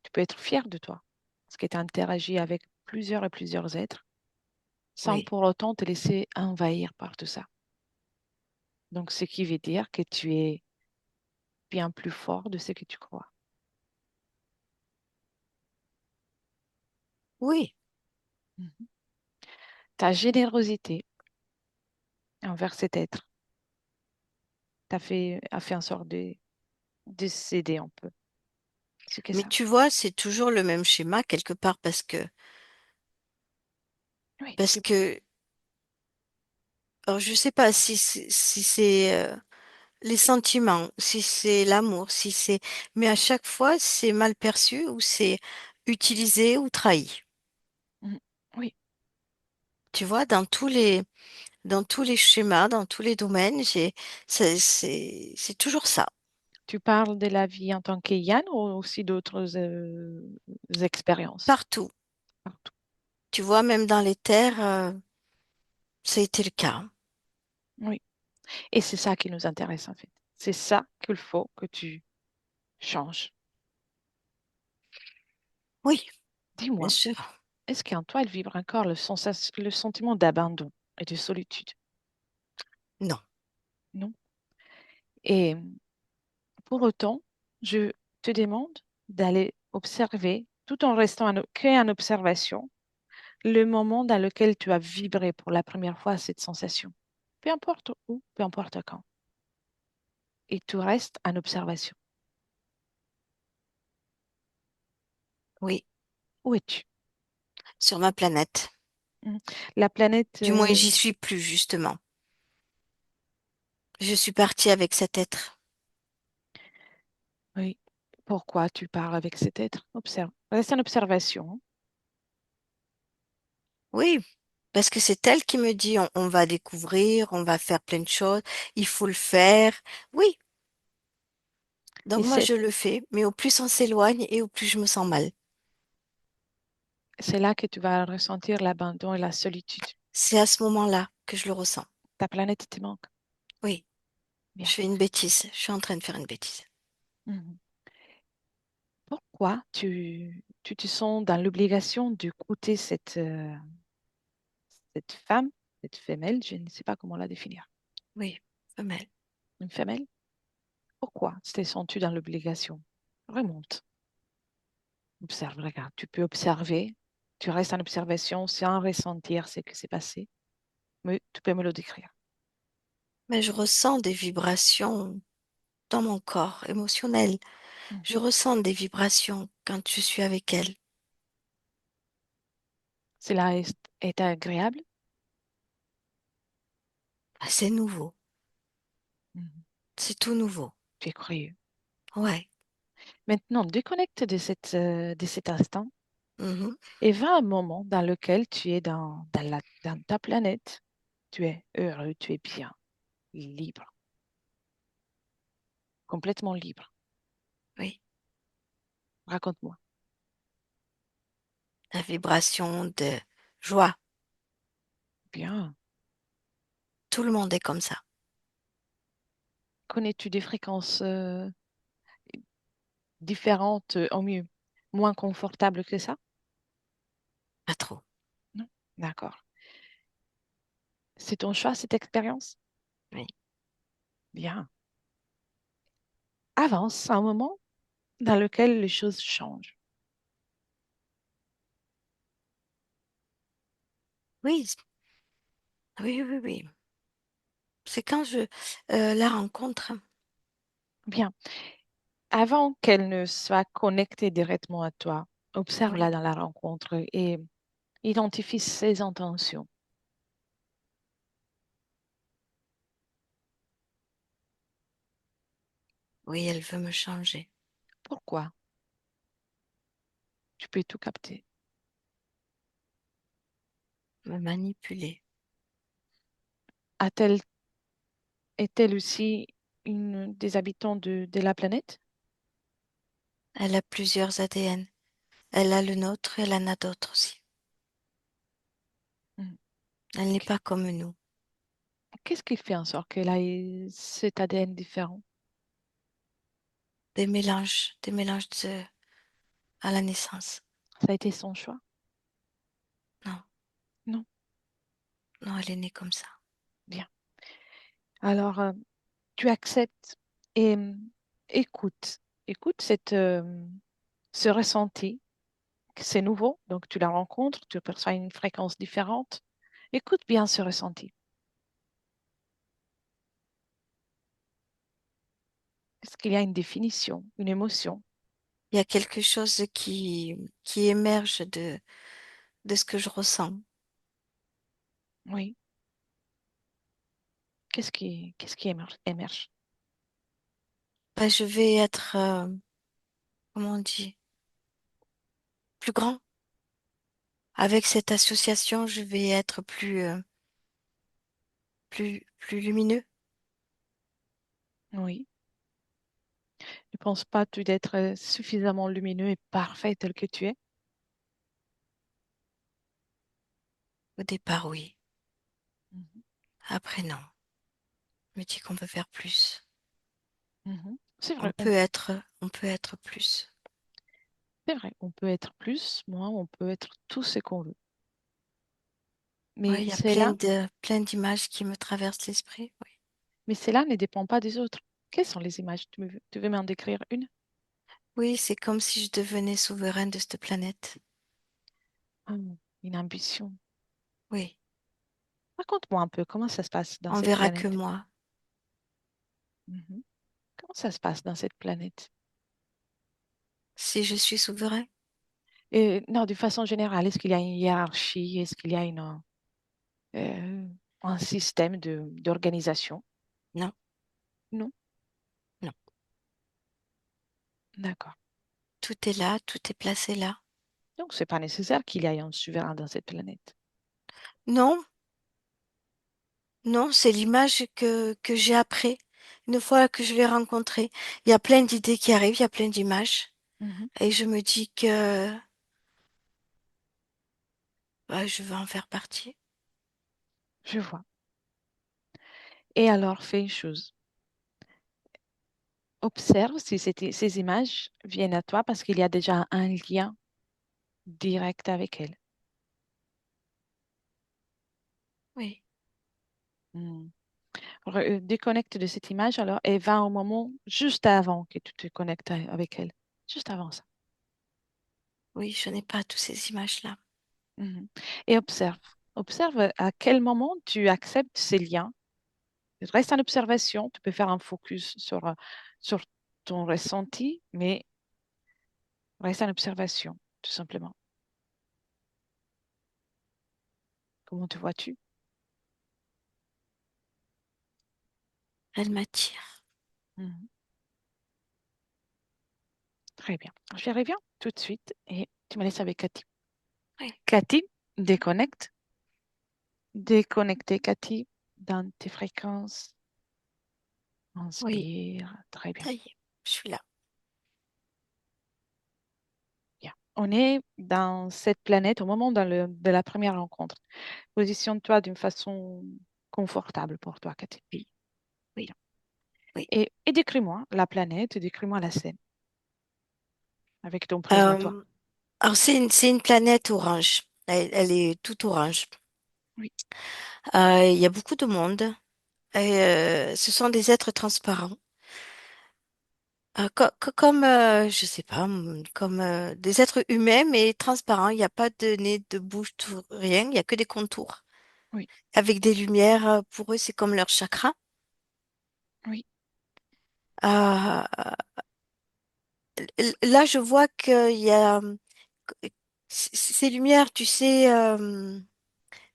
Tu peux être fier de toi parce que tu as interagi avec plusieurs et plusieurs êtres sans Oui, pour autant te laisser envahir par tout ça. Donc, ce qui veut dire que tu es bien plus fort de ce que tu crois. oui, Mhm. Ta générosité envers cet être. a fait en sorte de s'aider un peu. C'est que Mais ça. tu vois, c'est toujours le même schéma quelque part Oui, parce que, alors je sais pas si c'est les sentiments, si c'est l'amour, si c'est, mais à chaque fois c'est mal perçu ou c'est utilisé ou trahi. mhm, oui, Tu vois, dans tous les schémas, dans tous les domaines, c'est toujours ça. tu parles de la vie en tant qu'Yann ou aussi d'autres expériences Partout. partout. Tu vois, même dans les terres, ça a été le cas. Oui, et c'est ça qui nous intéresse en fait. C'est ça qu'il faut que tu changes. Oui, bien Dis-moi, sûr. est-ce qu'en toi, il vibre encore le sentiment d'abandon et de solitude? Non. Non? Et pour autant, je te demande d'aller observer, tout en restant en observation, le moment dans lequel tu as vibré pour la première fois cette sensation. Peu importe où, peu importe quand. Et tu restes en observation. Oui, Où es-tu? sur ma planète. Mhm. La planète, Du moins, j'y suis plus, justement. Je suis partie avec cet être. oui. Pourquoi tu parles avec cet être? Observe. Reste en observation. Oui, parce que c'est elle qui me dit on va découvrir, on va faire plein de choses, il faut le faire. Oui, Et donc moi je le fais, mais au plus on s'éloigne et au plus je me sens mal. c'est là que tu vas ressentir l'abandon et la solitude. C'est à ce moment-là que je le ressens. Ta planète te manque. Oui, je Bien. fais une bêtise, je suis en train de faire une bêtise. Mhm. Pourquoi tu te sens dans l'obligation d'écouter cette femme, cette femelle, je ne sais pas comment la définir. Oui, femelle. Une femelle? Pourquoi te sens-tu dans l'obligation? Remonte, observe, regarde. Tu peux observer, tu restes en observation sans ressentir ce qui s'est passé, mais tu peux me le décrire. Mais je ressens des vibrations dans mon corps émotionnel. Je Mhm. ressens des vibrations quand je suis avec elle. Cela est agréable? Ah, c'est nouveau, Mhm. c'est tout nouveau. Tu es curieux. Ouais. Maintenant, déconnecte de cet instant Mhm. et va à un moment dans lequel tu es dans ta planète. Tu es heureux, tu es bien, libre, complètement libre. Oui. Raconte-moi. La vibration de joie. Bien. Tout le monde est comme ça. Connais-tu des fréquences différentes en mieux, moins confortables que ça? Pas trop. Non. D'accord. C'est ton choix, cette expérience? Oui. Bien. Avance à un moment dans lequel les choses changent. Oui, oui, oui, oui. C'est quand je la rencontre. Bien. Avant qu'elle ne soit connectée directement à toi, observe-la Oui. dans la rencontre et identifie ses intentions. Oui, elle veut me changer, Pourquoi? Tu peux tout capter. me manipuler. A-t-elle, est-elle aussi une des habitants de la planète? Elle a plusieurs ADN. Elle a le nôtre et elle en a d'autres aussi. Hmm. Elle n'est pas comme nous. Qu'est-ce qui fait en sorte qu'elle a cet ADN différent? Des mélanges à la naissance. Ça a été son choix? Non, Non. non, elle est née comme ça. Bien. Alors, tu acceptes et écoute. Écoute ce ressenti. C'est nouveau, donc tu la rencontres, tu perçois une fréquence différente. Écoute bien ce ressenti. Est-ce qu'il y a une définition, une émotion? Il y a quelque chose qui émerge de ce que je ressens. Oui. Qu'est-ce qui émerge? Ben, je vais être, comment on dit, plus grand. Avec cette association, je vais être plus lumineux. Oui. Ne pense pas tu d'être suffisamment lumineux et parfait tel que tu es? Au départ, oui. Mhm. Après, non. Je me dis qu'on peut faire plus. Mhm. C'est On vrai, peut être, on peut être plus. c'est vrai, on peut être plus, moins, on peut être tout ce qu'on veut. Ouais, Mais il y a cela, plein d'images qui me traversent l'esprit. Oui. mais cela ne dépend pas des autres. Quelles sont les images? Tu veux m'en décrire une? Oui, c'est comme si je devenais souveraine de cette planète. Ah, une ambition. Oui, Raconte-moi un peu comment ça se passe dans on cette verra que planète. moi. Mhm. Comment ça se passe dans cette planète? Si je suis souverain? Et non, de façon générale, est-ce qu'il y a une hiérarchie? Est-ce qu'il y a euh, un système d'organisation? Non, Non? non. D'accord. Tout est là, tout est placé là. Donc, c'est pas nécessaire qu'il y ait un souverain dans cette planète. Non, non, c'est l'image que j'ai après. Une fois que je l'ai rencontré, il y a plein d'idées qui arrivent, il y a plein d'images. Mhm. Et je me dis que bah, je veux en faire partie. Je vois. Et alors, fais une chose. Observe si ces images viennent à toi parce qu'il y a déjà un lien direct avec elles. Oui. Hmm. Déconnecte de cette image alors et va au moment juste avant que tu te connectes avec elle. Juste avant ça. Oui, je n'ai pas toutes ces images-là. Mhm. Et observe. Observe à quel moment tu acceptes ces liens. Reste en observation. Tu peux faire un focus sur ton ressenti, mais reste en observation, tout simplement. Comment te vois-tu? Elle m'attire. Mhm. Très bien. Je reviens tout de suite et tu me laisses avec Cathy. Oui, Cathy, déconnecte. Déconnectez, Cathy, dans tes fréquences. oui, Inspire. Très bien. ça y est, je suis là. Bien. On est dans cette planète au moment de la première rencontre. Positionne-toi d'une façon confortable pour toi, Cathy. Oui, oui, Bien. oui. Et décris-moi la planète, décris-moi la scène avec ton prisme à toi. Euh, alors, c'est une planète orange. Elle est toute orange. Oui, Il y a beaucoup de monde. Et, ce sont des êtres transparents. Comme, je sais pas, comme des êtres humains, mais transparents. Il n'y a pas de nez, de bouche, tout, rien. Il n'y a que des contours. oui, Avec des lumières, pour eux, c'est comme leur chakra. oui. Euh, Là, je vois qu'il y a ces lumières, tu sais,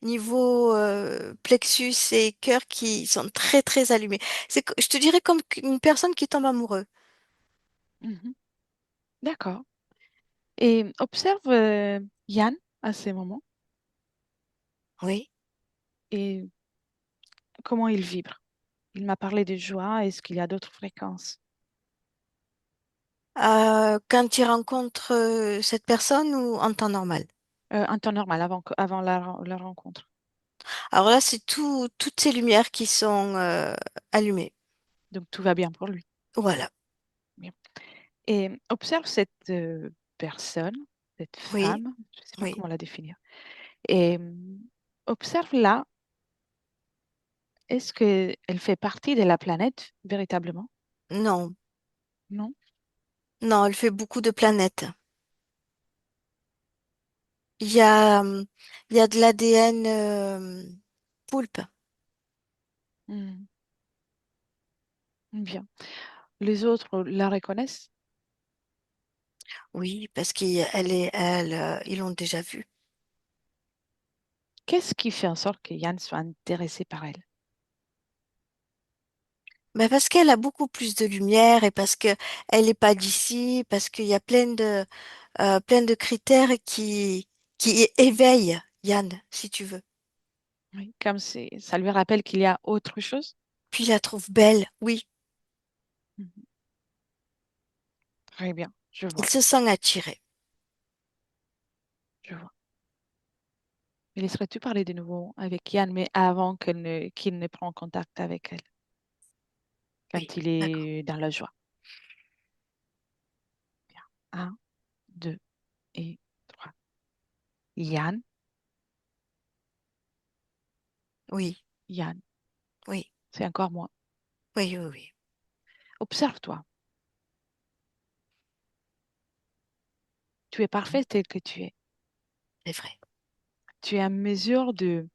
niveau plexus et cœur qui sont très, très allumés. Je te dirais comme une personne qui tombe amoureux. Mhm. D'accord. Et observe Yann à ces moments Oui. et comment il vibre. Il m'a parlé de joie. Est-ce qu'il y a d'autres fréquences? Quand il rencontre cette personne ou en temps normal? En temps normal, avant la rencontre. Alors là, c'est toutes ces lumières qui sont allumées. Donc tout va bien pour lui. Voilà. Bien. Et observe cette personne, cette Oui, femme, je ne sais pas oui. comment la définir. Et observe là, est-ce qu'elle fait partie de la planète véritablement? Non, Non? non, elle fait beaucoup de planètes. Il y a, il y a de l'ADN poulpe. Hmm. Bien. Les autres la reconnaissent? Oui, parce ils l'ont déjà vue. Qu'est-ce qui fait en sorte que Yann soit intéressé par elle? Mais parce qu'elle a beaucoup plus de lumière et parce que elle n'est pas d'ici, parce qu'il y a plein de critères qui éveillent Yann, si tu veux. Oui, comme ça lui rappelle qu'il y a autre chose? Puis il la trouve belle, oui. Mhm. Très bien, Il se sent attiré. je vois. Mais laisserais-tu parler de nouveau avec Yann, mais avant qu'il ne prenne contact avec elle, Oui, quand il d'accord. est dans la joie? Bien. Un, deux et trois. Yann, Oui, Yann, oui, c'est encore moi. oui, oui, oui. Observe-toi. Tu es parfait tel que tu es. C'est vrai. Tu es à mesure de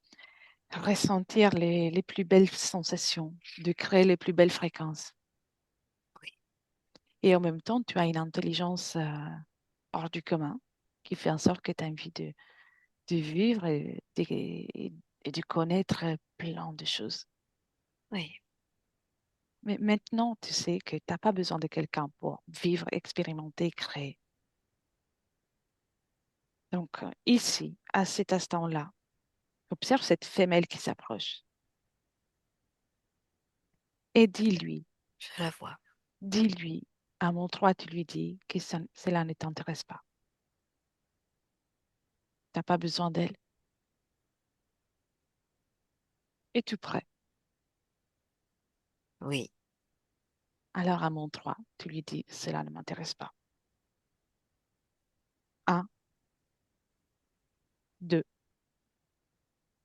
ressentir les plus belles sensations, de créer les plus belles fréquences. Oui, Et en même temps, tu as une intelligence hors du commun qui fait en sorte que tu as envie de vivre et de connaître plein de choses. oui, Mais maintenant, tu sais que tu n'as pas besoin de quelqu'un pour vivre, expérimenter, créer. Donc, ici, à cet instant-là, observe cette femelle qui s'approche et je la vois. dis-lui, à mon droit, tu lui dis que cela ne t'intéresse pas. Tu n'as pas besoin d'elle. Es-tu prêt? Oui, Alors, à mon droit, tu lui dis, cela ne m'intéresse pas. Un, deux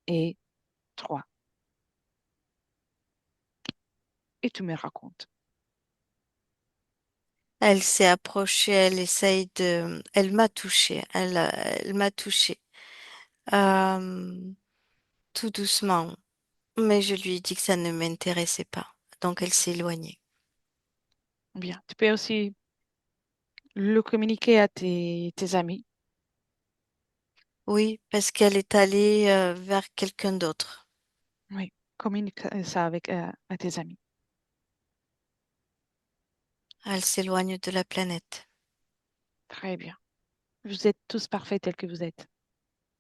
et trois. Et tu me racontes. elle s'est approchée, elle m'a touchée, elle m'a touchée, euh, tout doucement. Mais je lui ai dit que ça ne m'intéressait pas. Donc elle s'est éloignée. Bien. Tu peux aussi le communiquer à tes amis. Oui, parce qu'elle est allée vers quelqu'un d'autre. Oui, communique ça avec à tes amis. Elle s'éloigne de la planète. Très bien. Vous êtes tous parfaits tels que vous êtes.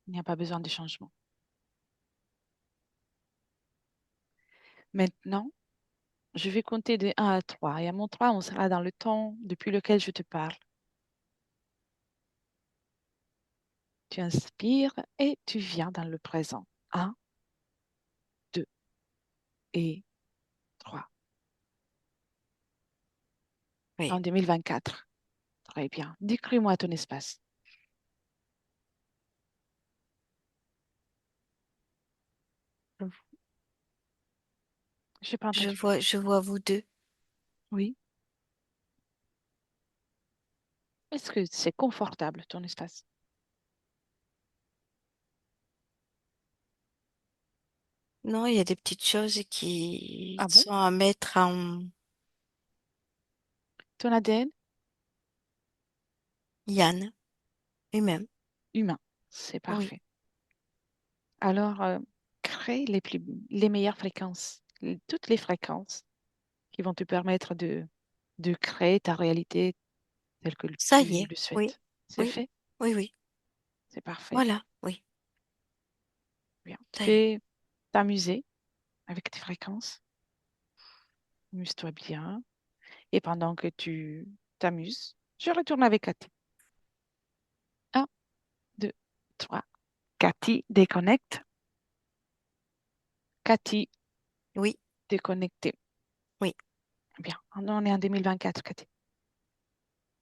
Il n'y a pas besoin de changement. Maintenant, je vais compter de 1 à 3. Et à mon 3, on sera dans le temps depuis lequel je te parle. Tu inspires et tu viens dans le présent. Un, 2 et 3. En Oui, 2024. Très bien. Décris-moi ton espace. Je n'ai pas entendu. je vois vous deux. Oui. Est-ce que c'est confortable, ton espace? Non, il y a des petites choses qui Ah bon? sont à mettre en Ton ADN? Yann lui-même. Humain. C'est Oui, parfait. Alors, crée les meilleures fréquences, toutes les fréquences qui vont te permettre de créer ta réalité telle que ça y tu est. le Oui, souhaites. C'est oui, fait? oui, oui. C'est parfait. Voilà, oui, Bien. Tu ça y est. peux t'amuser avec tes fréquences. Amuse-toi bien. Et pendant que tu t'amuses, je retourne avec Cathy. Un, deux, trois. Cathy, déconnecte. Cathy, Oui, déconnectée. oui, Bien. On est en 2024, Cathy,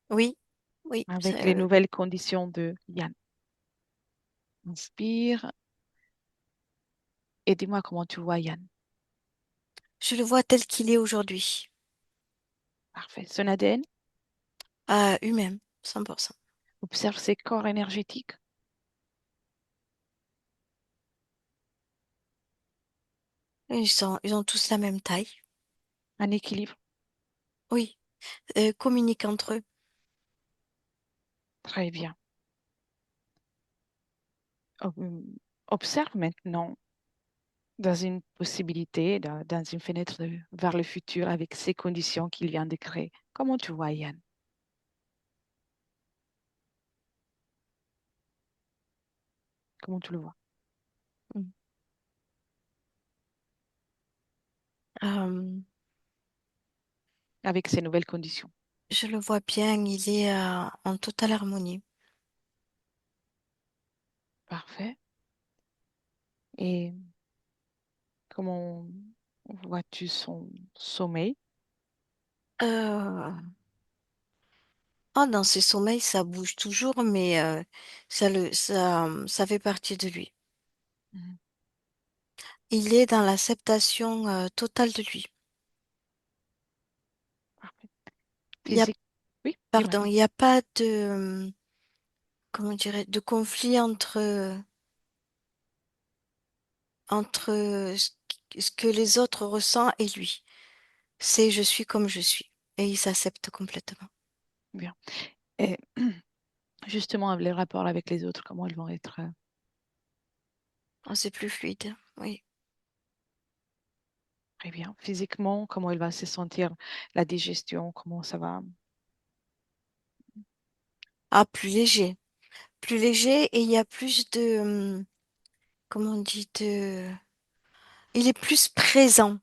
oui, oui. avec les nouvelles conditions de Yann. Inspire et dis-moi comment tu vois Yann. Je le vois tel qu'il est aujourd'hui. Parfait. Son ADN, Lui-même, 100%. observe ses corps énergétiques Ils ont tous la même taille. en équilibre. Oui, communiquent entre eux. Très bien. Ob- Observe maintenant dans une possibilité, dans une fenêtre vers le futur avec ces conditions qu'il vient de créer. Comment tu vois, Yann? Comment tu le vois? Mm. Euh, Avec ces nouvelles conditions. je le vois bien, il est en totale harmonie. Parfait. Et comment vois-tu son sommeil? Euh, dans ses sommeils, ça bouge toujours, mais ça fait partie de lui. Mhm. Il est dans l'acceptation totale de lui. Parfait. Il y a, Physique. Oui, dis-moi, pardon, dis-moi. il n'y a pas comment dirais, de conflit entre ce que les autres ressentent et lui. C'est je suis comme je suis. Et il s'accepte complètement. Bien. Et justement, les rapports avec les autres, comment ils vont être Oh, c'est plus fluide, oui. très bien. Physiquement, comment il va se sentir, la digestion, comment ça va. Ah, plus léger. Plus léger et il y a plus comment on dit, il est plus présent.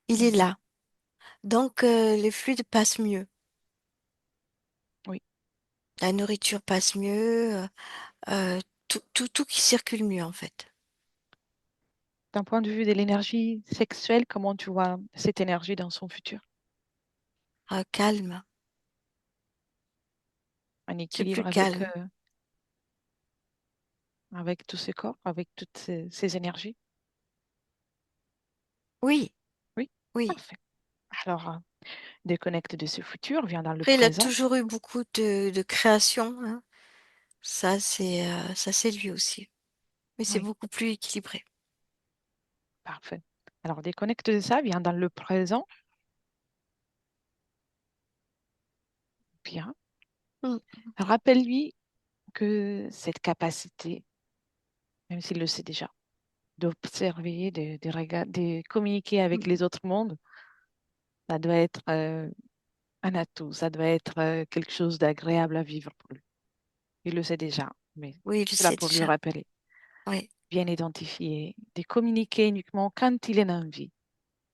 Il est Mhm. là. Donc, les fluides passent mieux. Oui. La nourriture passe mieux. Tout qui circule mieux, en fait. D'un point de vue de l'énergie sexuelle, comment tu vois cette énergie dans son futur? Calme. Un C'est plus équilibre calme. avec tous ces corps, avec toutes ces énergies? Oui, Oui, oui. parfait. Alors, déconnecte de ce futur, viens dans le Après, il a présent. toujours eu beaucoup de création, hein. Ça, c'est lui aussi. Mais c'est Oui, beaucoup plus équilibré. parfait. Alors, déconnecte de ça, viens dans le présent. Bien. Mm. Rappelle-lui que cette capacité, même s'il le sait déjà, d'observer, de communiquer avec Mm. les autres mondes, ça doit être un atout, ça doit être quelque chose d'agréable à vivre pour lui. Il le sait déjà, mais Oui, il le c'est là sait pour lui déjà. rappeler. Oui, Bien identifié, de communiquer uniquement quand il est en vie,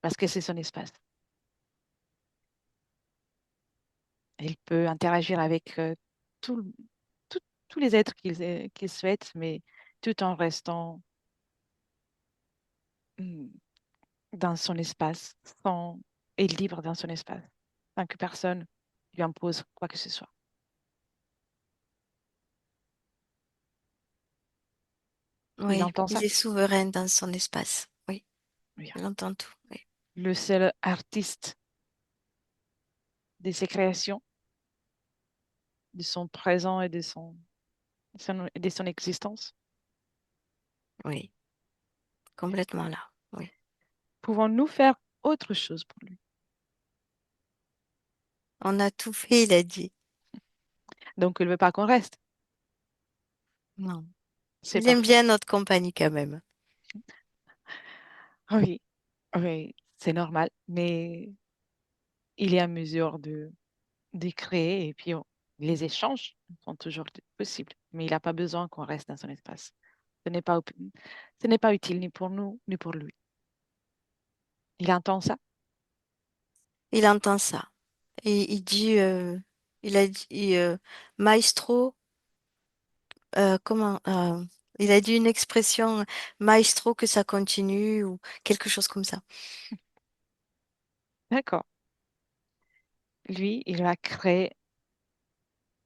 parce que c'est son espace. Il peut interagir avec tout le- tout- tous les êtres qu'il souhaite, mais tout en restant mm, dans son espace, sans, et libre dans son espace, sans que personne lui impose quoi que ce soit. Il oui. entend Il ça? est souverain dans son espace. Oui, Bien. il entend tout. Oui. Le seul artiste de ses créations, de son présent et de son existence. Oui, complètement là. Oui. Pouvons-nous faire autre chose pour lui? On a tout fait, il a dit. Donc, il ne veut pas qu'on reste. Non. C'est Il aime parfait. bien notre compagnie quand même. Oui, oui, c'est normal, mais il est à mesure de créer et puis les échanges sont toujours possibles, mais il n'a pas besoin qu'on reste dans son espace. Ce n'est pas, ce n'est pas utile ni pour nous ni pour lui. Il entend ça? Il entend ça. Et il dit, il a dit, maestro, comment, il a dit une expression, maestro, que ça continue ou quelque chose comme ça. D'accord. Lui, il va créer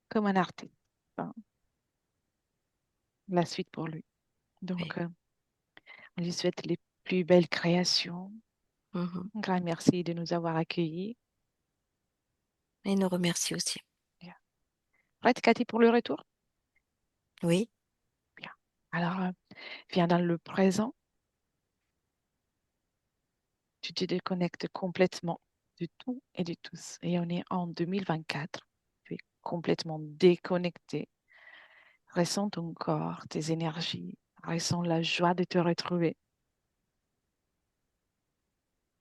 comme un artiste. Enfin, la suite pour lui. Oui. Donc, on lui souhaite les plus belles créations. Mhm. Un grand merci de nous avoir accueillis. Et il nous remercie aussi. Bien. Prête, Cathy, pour le retour? Oui, Bien. Alors, viens dans le présent. Tu te déconnectes complètement. de tout et de tous. Et on est en 2024. Tu es complètement déconnecté. Ressens ton corps, tes énergies. Ressens la joie de te retrouver.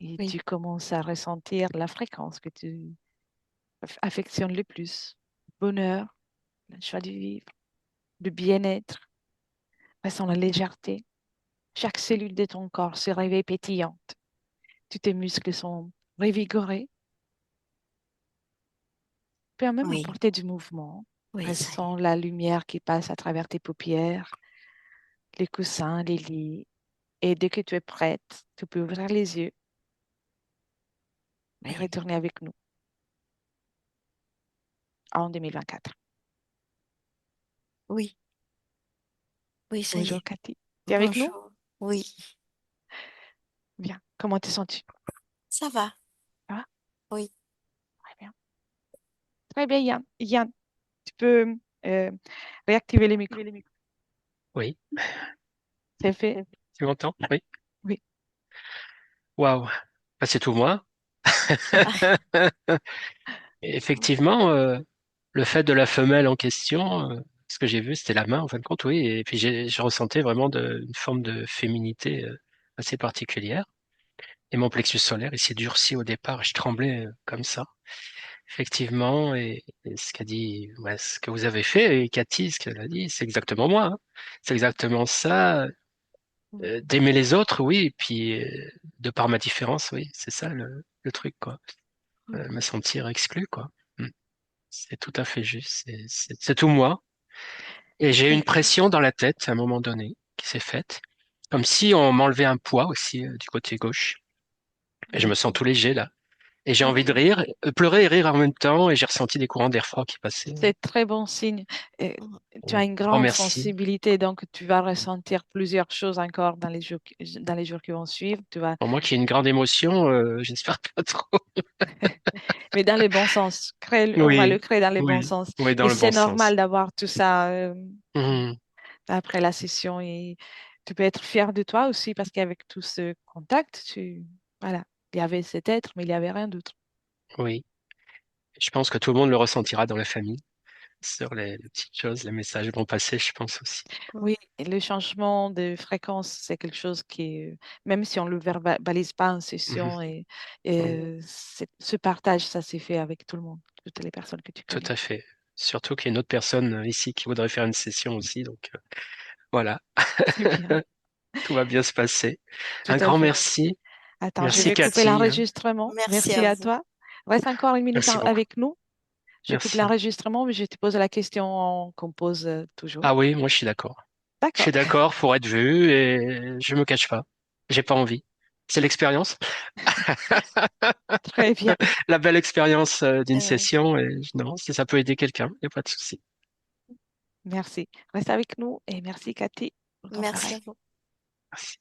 Et Oui, tu commences à ressentir la fréquence que tu affectionnes le plus. Le bonheur, la joie de vivre, le bien-être. Ressens la légèreté. Chaque cellule de ton corps se réveille pétillante. Tous tes muscles sont revigorés. Tu peux même oui, apporter du mouvement. oui, ça y est. Ressens la lumière qui passe à travers tes paupières, les coussins, les lits. Et dès que tu es prête, tu peux ouvrir les yeux et Oui, retourner avec nous en 2024. oui, oui, ça y Bonjour est. Cathy. Tu es avec nous? Bonjour. Oui, Bien. Comment te sens-tu? ça va. Ça va? Oui, Très bien. Très bien, Yann. Yann, tu peux euh, réactiver les micros. Oui, C'est fait? tu m'entends? Oui. Oui. Waouh. Bah, c'est tout moi. ah, Effectivement, le fait de la femelle en question, ce que j'ai vu, c'était la main en fin de compte, oui. Et puis je ressentais vraiment une forme de féminité assez particulière. Et mon plexus solaire, il s'est durci au départ. Je tremblais comme ça, effectivement. Et ce qu'a dit, ouais, ce que vous avez fait, et Cathy, ce qu'elle a dit, c'est exactement moi, hein. C'est exactement ça. D'aimer les autres, oui. Et puis, de par ma différence, oui. C'est ça le truc, quoi. Me sentir exclu, quoi. Mm. C'est tout à fait juste. C'est tout moi. Et j'ai eu une oui, pression dans la tête à un moment donné qui s'est faite, comme si on m'enlevait un poids aussi du côté gauche. Et je me sens tout léger là. Et j'ai envie de oui. rire, pleurer et rire en même temps. Et j'ai ressenti des courants d'air froid qui passaient. C'est très bon signe. Euh, Tu as une Grand grande merci. sensibilité, donc tu vas ressentir plusieurs choses encore dans les jours qui vont suivre. Tu vas, Pour moi qui ai une grande émotion, j'espère pas trop. mais dans le bon sens. On va le Oui, créer dans le bon oui, sens. oui, dans Et le c'est bon sens. normal d'avoir tout ça Mhm. après la session. Et tu peux être fier de toi aussi parce qu'avec tout ce contact, voilà, il y avait cet être, mais il n'y avait rien d'autre. Oui, je pense que tout le monde le ressentira dans la famille. Sur les petites choses, les messages vont passer, je pense aussi. Oui, et le changement de fréquence, c'est quelque chose même si on ne le verbalise pas en Mhm. session, Oui, ce partage, ça s'est fait avec tout le monde, toutes les personnes que tu tout connais. à fait. Surtout qu'il y a une autre personne ici qui voudrait faire une session aussi, donc voilà, C'est bien, tout va bien se passer. tout Un à grand fait. merci. Attends, je Merci vais couper Cathy, hein. l'enregistrement. Merci Merci à à vous. toi. Reste encore une minute Merci beaucoup. avec nous. Je coupe Merci. l'enregistrement, mais je te pose la question qu'on pose toujours. Ah oui, moi je suis d'accord. Je D'accord, suis d'accord pour être vu et je me cache pas. J'ai pas envie. C'est l'expérience, très bien. la belle expérience d'une Euh, session et non, si ça peut aider quelqu'un, il n'y a pas de souci. Merci. Reste avec nous et merci Cathy pour ton merci travail. à vous. Merci.